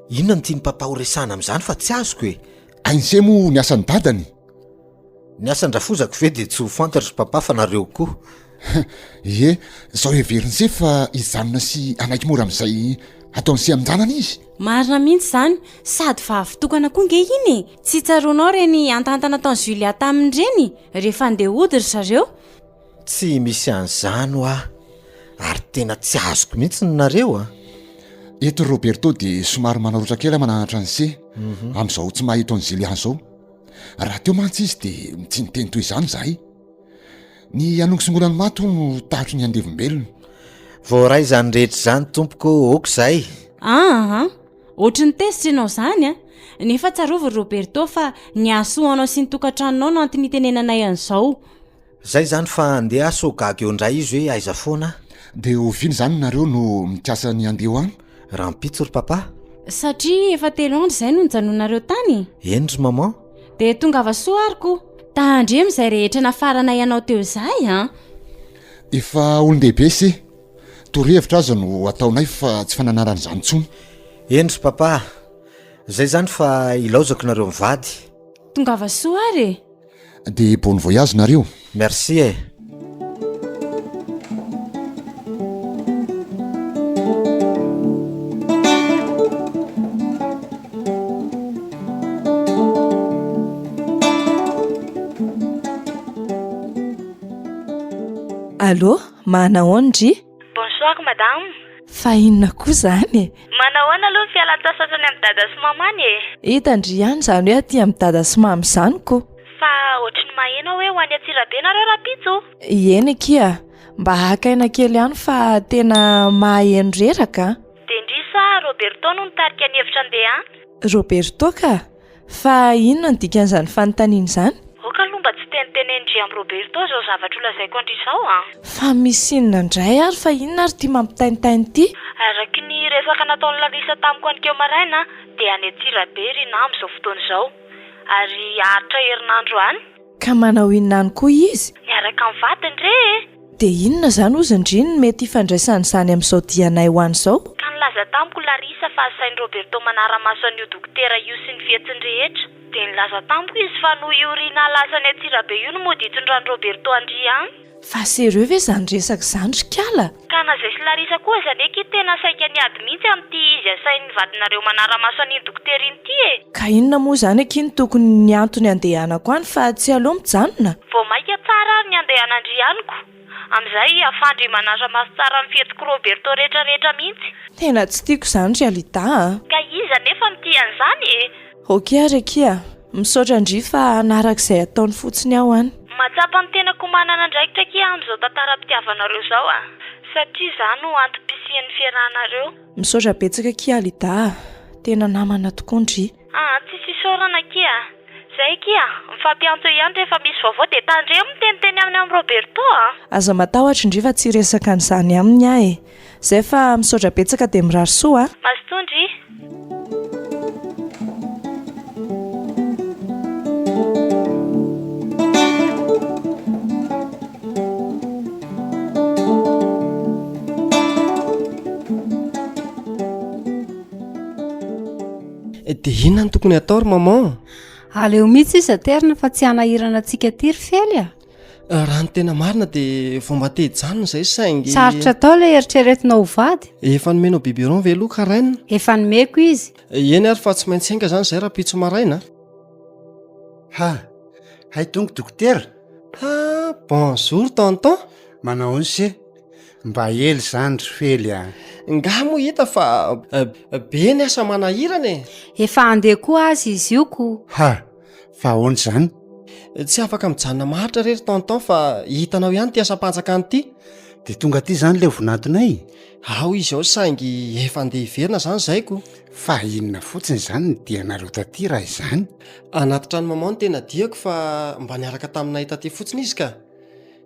inona ny tiany papa ho resana amin'izany fa tsy azoko e ainse moa ny asan'ny dadany ny asan-drafozako ve dia tsy ho fantatry papa fa nareo koa ie zao everiny se fa ijanona sy anaiky mora amin'izay ataony se aminjanana izy marina mihitsy izany sady vavitokana koa nge iny tsy tsaroanao reny antantana taon'ny Julia tamin'ireny rehefa andeha hody ry zareo tsy misy an'izany ho ary tena tsy azoko mihitsy nareo eto Roberto dia somary manarotra kely mananatra an'se amin'izao tsy mahito an'ny Julia zao raha teo mantsy izy dia tsy niteny toy izany zahay ny anongisongolany maty no tahotry ny andevim-belona voaray izany rehetra izany tompoko oka izay ohatry ny tesitra ianao izany nefa tsarovy Roberto fa ny asoanao sy ny tokantranonao no antony tenenanay an'izao zay zany fa andeha sogaga eo indray izy hoe aiza foana dia ho viny izany nareo no mikasa ny andeha any raha mipitso ry papa satria efa 3 andro izay no nijanonareo tany endry mama dia tonga avasoa aryko tahandremo izay rehetra nafaranay ianao teo izay efa olon-dehibe se torohevitra aza no ataonay fa tsy fananaran'izany tsony endry papa zay zany fa ilaozako nareo mivady tonga avasoa ary dia bon voyage nareo merci e Allô, manahoana Bonsoir madame. Fa inona koa zany Manahoana aloha fialan-tsasatrany amin'ny dada sy mamany hitandry ihany zany hoe aty amin'ny dada sy mamy zany ko fa ohatry ny maheno hoe ho any Antsirabe nareo rapitso eny kia mba hakaina kely ihany fa tena mahaheno reraka dia indrisa Roberto no nitarika ny hevitra andeha Roberto ka fa inona ny dikan'izany fanontaniana izany oka aloha mba tsy tenitenendry amin'ny Roberto zao zavatra olazaiko andrizao fa misy inona indray ary fa inona ary tia mampitainitainy ity araky ny resaka nataon'ny Larisa tamiko an'keo maraina dia any Antsirabe rina amin'izao fotoana izao ary aritra herinandro any ka manao inona any koa izy niaraka amin'ny vadiny re dia inona izany ozy indriny mety ifandraisany izany amin'izao dianay ho any izao ka nilaza tamiko Larisa fa asain'ny Roberto manara-maso an'io dokotera io sy ny fihetsiny rehetra dia nilaza tamiko izy fa no io rina lasany Antsirabe io no moditsin-drany Roberto andry any fa sereo ve zany resaka izany rikala ka nazay sy Larisa koa zany eky tena saika niady mihitsy amin'ity izy asain'ny vadinareo manara-maso an'iny dokotera iny ity ka inona moa zany ekiny tokony ny antony andehanako any fa tsy aloha mijanona vao maika tsara ny andehanandry aniko amin'izay afandry manara-maso tsara ny fihetiko Roberto rehetrarehetra mihitsy tena tsy tiako izany realita ka iza nefa mity an'izany oke arekia misaotra ndry fa narak'izay ataony fotsiny aho any matsapa ny tenako manana ndraikitra kia amin'izao tantara-pitiavanareo zao satria izany no antom-pisian'ny fiarahanareo misaotra betsaka kia lida tena namana tokoa ndry tsy sisaorana kia zay kia mifampiantso ihany rehefa misy vaovao dia tandremo miteniteny amin'ny Roberto aza matahotra ndry fa tsy resaka an'izany aminy ahy zay fa misaotra betsaka dia mirary soa masitondry dia inona ny tokony atao ry maman aleo mihitsy izy aterina fa tsy hanahirana antsika tiry fely a. Raha ny tena marina dia fomba tejanona izay saingy sarotra atao ilay eritreretinao ho vady. efa nomenao biberon ve aloha karaina? Efa nomeko izy. Eny ary fa tsy maintsy hainga izany izay raha pitso maraina. Hay tonga dokotera. Bonjour tonton. Manao onsy mba hely zany ry fely a. Nga moa hita fa be ny asa manahirana e. Efa andeha koa azy izy io ko. Fa ahoana izany? Tsy afaka mijanona maharitra rery tonton fa hitanao ihany ty asa patsaka an'ity. Dia tonga aty zany le vonatonay? Ao izy ao saingy efa andeha hiverina zany zaiko. Fa inona fotsiny zany ny dianareo taty raha izany? Anaty trano maman no tena diako fa mba niaraka taminay taty fotsiny izy ka.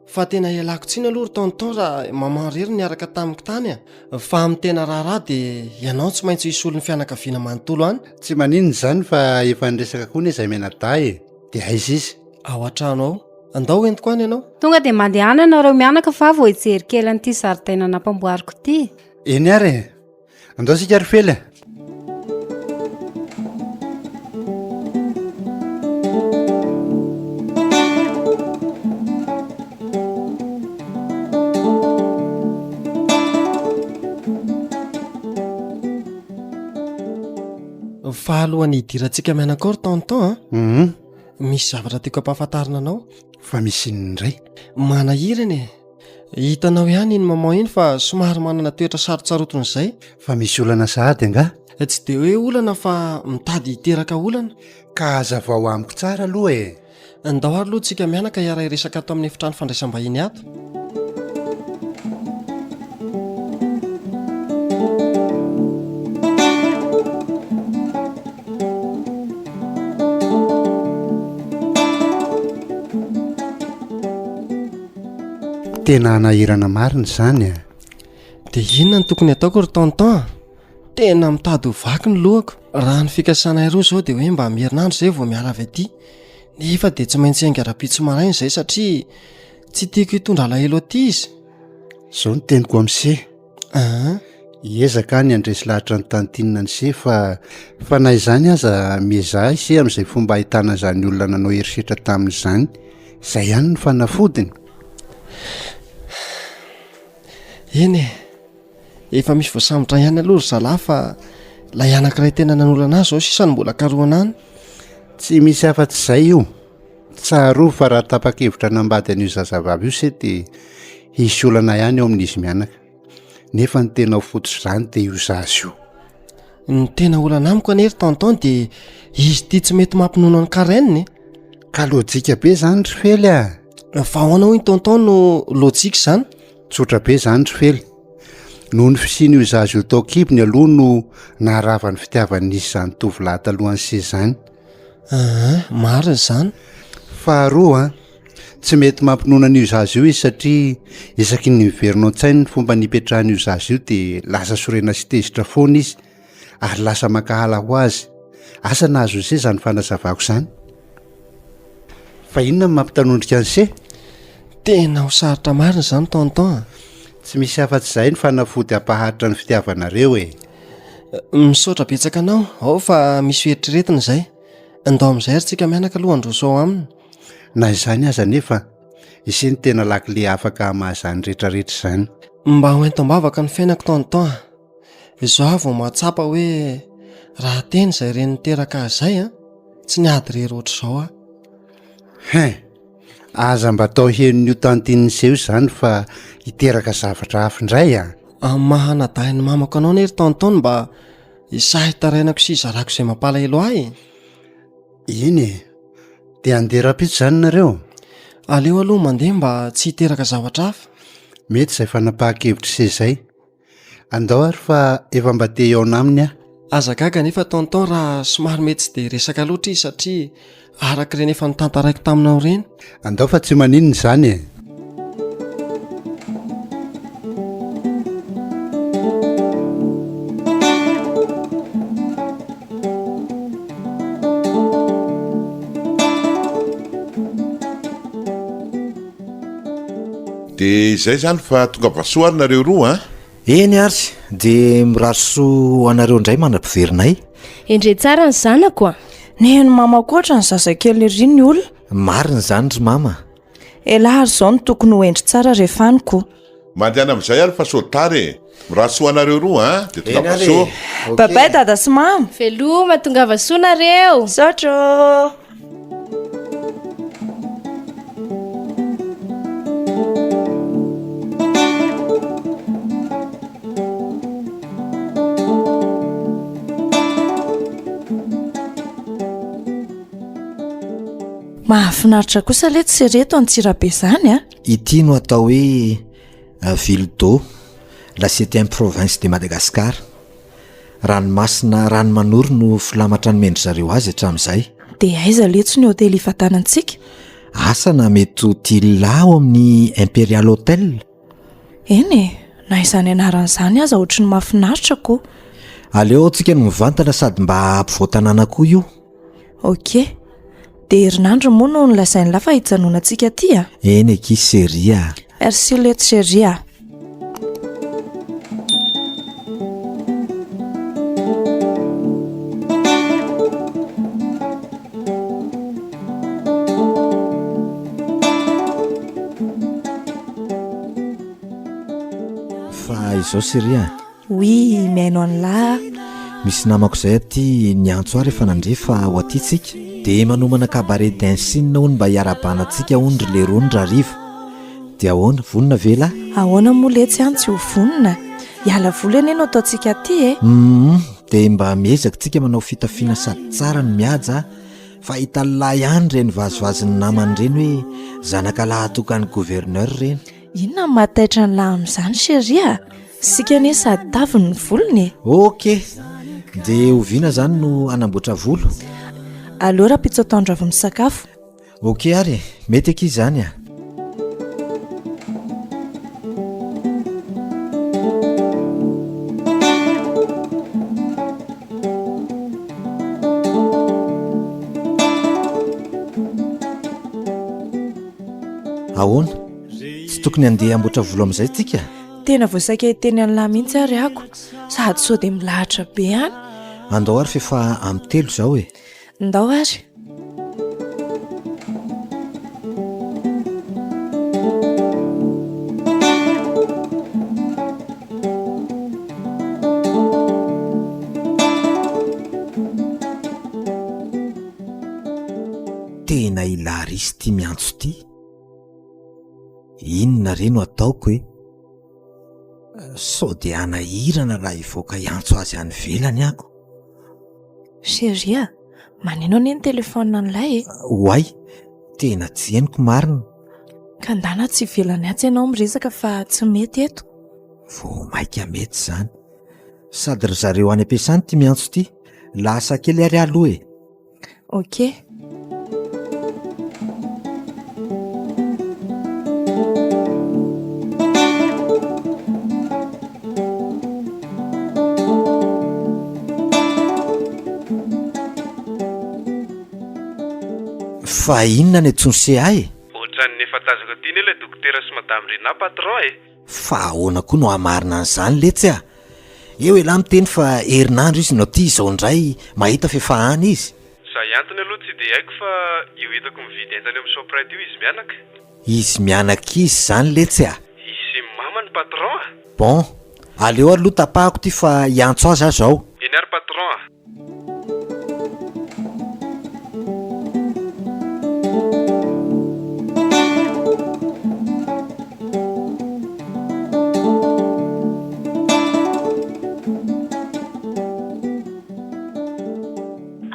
Fa tena ialako tsiny aloha ry tonton raha maman rery niaraka tamiko tany a. Fa amin'ny tena raharaha dia ianao tsy maintsy hisy olon'ny fianakaviana manontolo any. Tsy maninona zany fa efa niresaka koa ny izay menadahy e. Dia aiza izy? Ao an-trano ao. Andao entiko any ianao? Tonga dia mandehana ianareo mianaka fa vao hijery kely an'ity zaridaina nampamboariko ity. Eny ary e. Andao sika ry fely. Fa alohan'ny hidirantsika mianakao ry tonton misy zavatra tiako ampahafantarina anao. Fa misy inondray? Manahirana e. Hitanao ihany iny maman iny fa somary manana toetra sarotsaroton' izay. Fa misy olana sahady anga? Tsy dia hoe olana fa mitady hiteraka olana. Ka hazavao amiko tsara aloha e. Andao ary aloha tsika mianaka hiara hiresaka ato amin'ny efitrano fandraisam-bahiny ato. Tena hanahirana marina izany a. Dia inona ny tokony ataoko ry tonton? Tena mitady ho vaky ny lohako. Raha ny fikasanay roa izao dia hoe mba miherinandro izay vao miala avy aty. Nefa dia tsy maintsy hainga ara-pitso maraina izay satria tsy tiako hitondra alahelo aty izy. Izao ny teniko amin'se. Hiezaka ny andresy lahatra ny tantinina ny se fa na izany aza miezah ise amin'izay fomba ahitana izany olona nanao herisetra tamin'izany. Izay ihany ny fanafodiny. Eny e, efa misy voasambotra ihany aloha ry zalahy fa ilay anankiray tena nanolana azy izao sisany mbola karohana any. Tsy misy afa-tsy izay io. Tsaroa fa raha tapa-kevitra nambady an'io zazavavy io se dia hisy olana ihany eo amin'izy mianaka. Nefa ny tena ho fototra izany dia io zazy io. Ny tena olana amiko anery tonton dia izy ity tsy mety mampinono ny karaininy. Ka lojika be izany ry fely a. Fa ahoana hoy ny tonton no lojika izany? Tsotra be izany ry fely. Noho ny fisian'io zazy io tao kibony aloha no naharava ny fitiavan'izy izany tovolahy talohan'ny se izany. Marina izany. Faharoa tsy mety mampinono an'io zazy io izy satria isaky ny miverinao an-tsainy ny fomba nipetrahan'io zazy io dia lasa sorena sy tezitra foana izy ary lasa makahala ho azy. Asa nahazo se izany fanazavako izany. Fa inona ny mampitanondrika an'se? Tena ho sarotra marina izany tonton. Tsy misy afa-tsy izay ny fanafody hampaharitra ny fitiavanareo e. Misaotra betsaka anao. Ao fa misy eritreretina izay. Andao amin'izay ary tsika mianaka aloha androso ao aminy. Na izany aza nefa isy ny tena lakile afaka mahazany rehetrarehetra izany. Mba ho entom-bavaka ny fiainako tonton. Izaho vao mahatsapa hoe raha teny izay reny niteraka izay tsy niady rery ohatr'izao aho. Aza mba atao henon'io tantininy seho izany fa hiteraka zavatra hafa indray a. Mahanadahin'ny mamako anao nery tonton mba isahitarainako sy izarako izay mampalahelo ahy. Iny e, dia andeha rapitso izany nareo? Aleo aloha mandeha mba tsy hiteraka zavatra hafa. Mety izay fanapahan-kevitra se izay. Andao ary fa efa mba te eo aminy aho. Aza gaga nefa tonton raha somary mety tsy dia resaka loatra izy satria araka ireny efa nitantaraiko taminao ireny. Andao fa tsy maninona izany e. Dia izay zany fa tonga vasoa ary nareo roa Eny ary dia miraroso anareo indray manam-piverinay. Endre tsara ny zanako a. neny mama koatra ny zazakely ry ny olona. mariny zany ry mama. Elahy ary zao no tokony ho endry tsara rehefa anyko. mandehana amin'izay ary fa sotary mirasoanareo roa dia tonga vasoa. Babay dada sy mama. Veloma tonga vasoanareo. Saotro. Mahafinaritra kosa le tsy reto Antsirabe zany a. Ity no atao hoe Ville d'eau, la 7e province de Madagascar. Ranomasina rano manoro no filamatra ny mendry zareo azy hatramin'izay. Dia aiza letso ny hotely ivatanantsika? Asa na mety ho tilao amin'ny Imperial Hotel. Eny na izany anaran'izany aza ohatry ny mahafinaritra koa. Aleo antsika no mivantana sady mba ampivoatanana koa io. Ok. Dia herinandro moa no nolazainy lafa hijanona antsika aty a? Eny eky Seria. Merci leto Seria. Fa izao Seria. Oui, miaino an'lahy. Misy namako izay aty niantso ary efa nandrefa ho aty tsika. Dia manomana cabaret dancing hono mba hiarabanantsika hono ry lerony rariva. Dia ahoana vonona vela? Ahoana moa letsy any tsy ho vonona. Hiala vola anie no ataontsika aty e. Dia mba miezaka tsika manao fitafiana sady tsara ny mihaja. Fa hita lahy ihany reny vazivazin'ny namany reny hoe zanaka lahatokany gouverneur reny. Inona ny mahataitra ny lahy amin'izany Seria? Sika anie sady taviny ny volony. Ok. Dia oviana zany no anamboatra volo. Aleo raha pizza tandro avy misakafo. Ok ary, mety eky izany a. Ahoana? Tsy tokony andeha amboatra volo amin'izay tsika? Tena voasaika hiteny an'lahy mihitsy ary ako. Sady sao dia milahatra be any. Andao ary fefa amin'ny telo zao e. Ndao ary. Tena ilarisy ty miantso ty. Inona re no ataoko e? Sao dia anahirana raha ivoaka iantso azy any velany ako. Seria, maneno anie ny telefona an'ilay e. Hoay, tena tsy henoko marina. Ka ndana tsy velany atsy ianao miresaka fa tsy mety eto. Vao maika mety zany. Sady ry zareo any ampiasany ty miantso ty. Lasa kely ary aloha e. Ok. Fa inona ny antsonse ahy? Ohatran'ny efa tazako tiany ilay dokotera sy madame Rena patron e. Fa ahoana koa no hamarina an'izany letsy a? Eo elahy miteny fa herinandro izy no ty izao indray mahita fefahana izy. Izay antony aloha tsy dia haiko fa io hitako mividy entany amin'ny Shoprite io izy mianaka. Izy mianaka izy zany letsy a? Izy mamany patron a. Bon, aleo aloha tapahako ty fa hiantso azy aho zao. Eny ary patron a.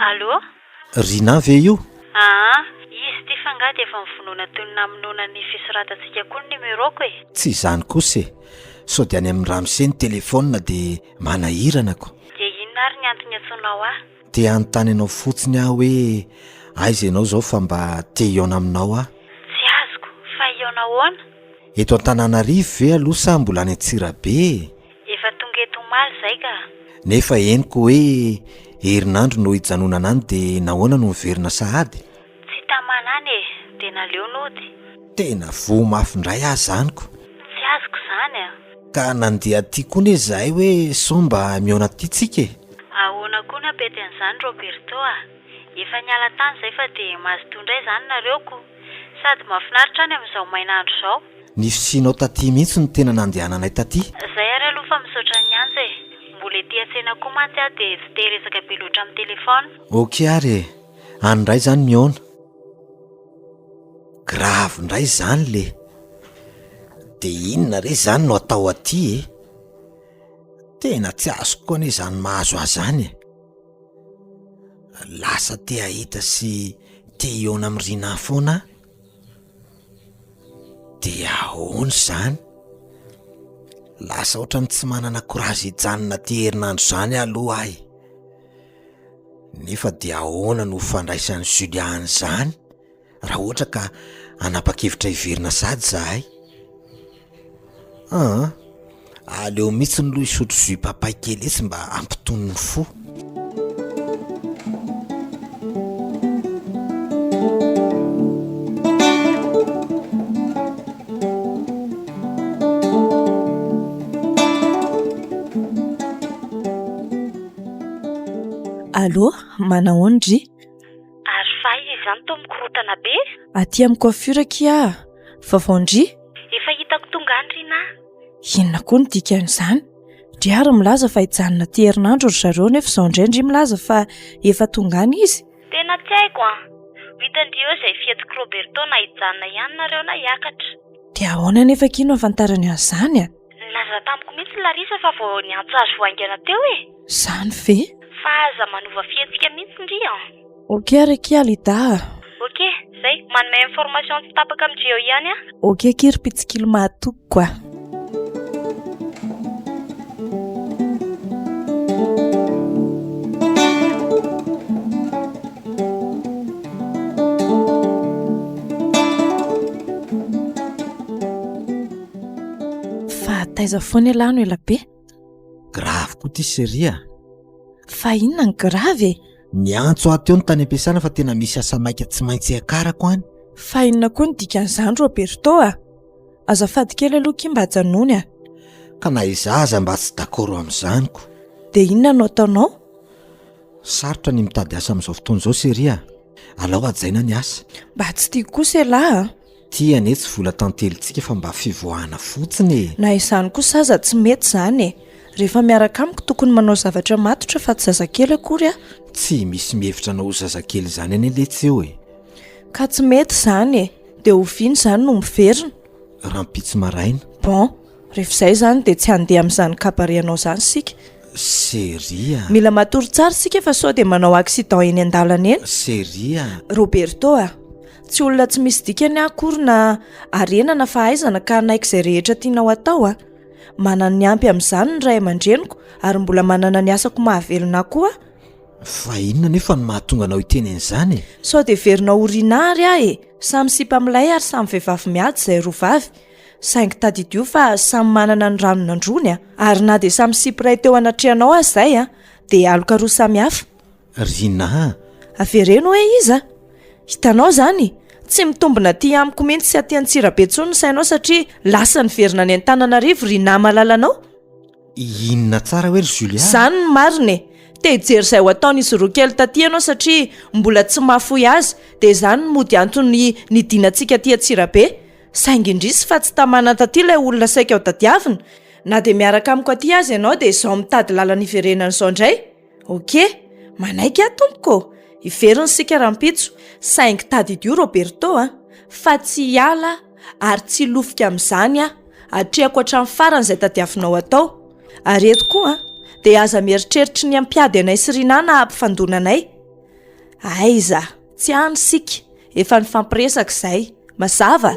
Allô? Rina ve io? Izy ty fangaty efa mivonoana toy ny namonoana ny fisiratantsika koa ny numéro-ko e. Tsy izany kosa e. Sao dia any amin'ny Ramsey ny telefona dia manahiranako. Dia inona ary ny antony antsonao ah? Dia anontany anao fotsiny aho hoe aiza ianao zao fa mba te hiona aminao ah? Tsy azoko, fa hiona ahoana? Eto Antananarivo ve aloha sa mbola any Antsirabe? Efa tonga eto omaly zay ka. Nefa henoko hoe herinandro no hijanonana any dia nahoana no miverina sahady? Tsy tamanany e, dia naleo nody. Tena vo mafindray ahy zaniko. Tsy azoko zany a. Ka nandeha aty koa ne zahay hoe sao mba miona aty tsika e. Ahoana koa napety an'izany Roberto a. efa niala tany izay fa dia mazotoindray izany nareoko sady mahafinaritra any amin'izao mainandro izao. Ny fisianao taty mihitsy no tena nandehananay taty. Izay ary aloha fa misaotra ny anjy e. Mbola ety an-tsena koa mantsy aho dia tsy te resaka be loatra amin'ny telefona. Ok ary e, andray zany miona. Grave ndray zany le. Dia inona re zany no atao aty e? Tena tsy azoko koa ane zany mahazo ahy zany e. Lasa te ahita sy te hiona amin'ny rina foana. Dia ahoana zany? Lasa ohatrany tsy manana korazy hijanona ty herinandro zany aloha ahy. Nefa dia ahoana no fandraisan'ny Julian zany raha ohatra ka anapa-kevitra hiverina sady zahay. Aleo mihitsy ny loha isotro jus papay kely etsy mba ampitony ny fo. Allô, manahoana-dry? Ary fa izy izany toa mikorotana be? Aty amin'ny coiffure kia. Vaovao-ndry? Efa hitako tonga any rina. Inona koa ny dikan'izany? Dry ary milaza fa hijanona ty herinandro ry zareo nefa izao indray ndry milaza fa efa tonga any izy. Tena tsy haiko a. Hitandrio izay fihetiko Roberto na hijanona ihany nareo na hiakatra. Dia ahoana nefa kino afantarany an'izany a? Nilaza tamiko mihitsy Larisa fa vao niantso azy voaingana teo e. Zany ve? Fa aza manova fihetsika mihitsy ndry a. Ok ary kia Lida. Ok, zay manome information tsy tapaka amin'ny Geo ihany a. Ok kiry pitsikilo mahatoko koa. Fa taiza foana ialano ela be? Grave koa ty seria. Fa inona ny grave e? Niantso ahy teo ny tany ampiasana fa tena misy asa maika tsy maintsy akarako any. Fa inona koa ny dikan'izany Roberto a? Azafady kely aloha kia mba hajanony a. Ka na izaza mba tsy dakoro amin'izanyko. Dia inona no ataonao? Sarotra ny mitady asa amin'izao fotoana izao seria. Alao ajaina ny asa. Mba tsy tiako kosa elahy. Tia ane tsy vola tantelitsika fa mba fivoahana fotsiny. Na izany kosa aza tsy mety zany e. Rehefa miaraka amiko tokony manao zavatra matotra fa tsy zazakely akory a. Tsy misy mihevitra na ho zazakely zany ane letsy eo e. Ka tsy mety zany e. Dia oviany zany no miverina. Rampitso maraina. Bon, rehefa izay zany dia tsy handeha amin'izany kabareanao zany sika. Seria. Mila matory tsara sika fa sao dia manao accident eny an-dalana eny. Seria. Roberto a, tsy olona tsy misy dikany akory na arena na fahaizana ka naika izay rehetra tianao atao a. Manana ny ampy amin'izany ny ray aman-dreniko ary mbola manana ny asako mahavelona koa. Fa inona nefa ny mahatonga anao hiteny an'izany e? Sao dia verina orinary ahy e. Samy sipa milay ary samy vehivavy miady izay roa vavy. Saingy tadidio fa samy manana ny ranon'androny a. Ary na dia samy sipy ray teo anatrehanao azy izay a, dia aloka roa samy hafa. Rina. Avereno hoe iza? Hitanao zany, tsy mitombina ty amiko mihitsy sy aty Antsirabe intsony ny sainao satria lasa niverina ny Antananarivo Rina malalanao. Inona tsara hoe ry Julia? Zany ny marina e. Te hijery izay ho ataon'izy roa kely taty ianao satria mbola tsy mahafoy azy, dia izany mody antony nidinantsika aty Antsirabe. Saingy indrisy fa tsy tamana taty ilay olona saika ao tadiavina. Na dia miaraka amiko aty azy ianao dia izao mitady lalana iverenana izao indray. Ok, manaiky ahy tompoko. Iveriny sika rampitso, saingy tadidio Roberto a, fa tsy hiala ary tsy lofika amin'izany a, hatrehako hatramin'ny farany izay tadiavinao atao. Ary eto koa dia aza mieritreritra ny ampiady anay sy Rina na ampifandonanay. Aiza, tsy any sika, efa nifampiresaka izay, mazava.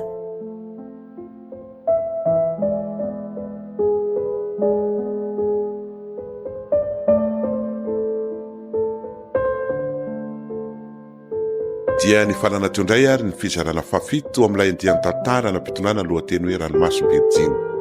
dia ny fanana teo indray ary ny fizarana fafito amin'ilay andiany tantara nampitonana lohateny hoe Ranomaso Virginy.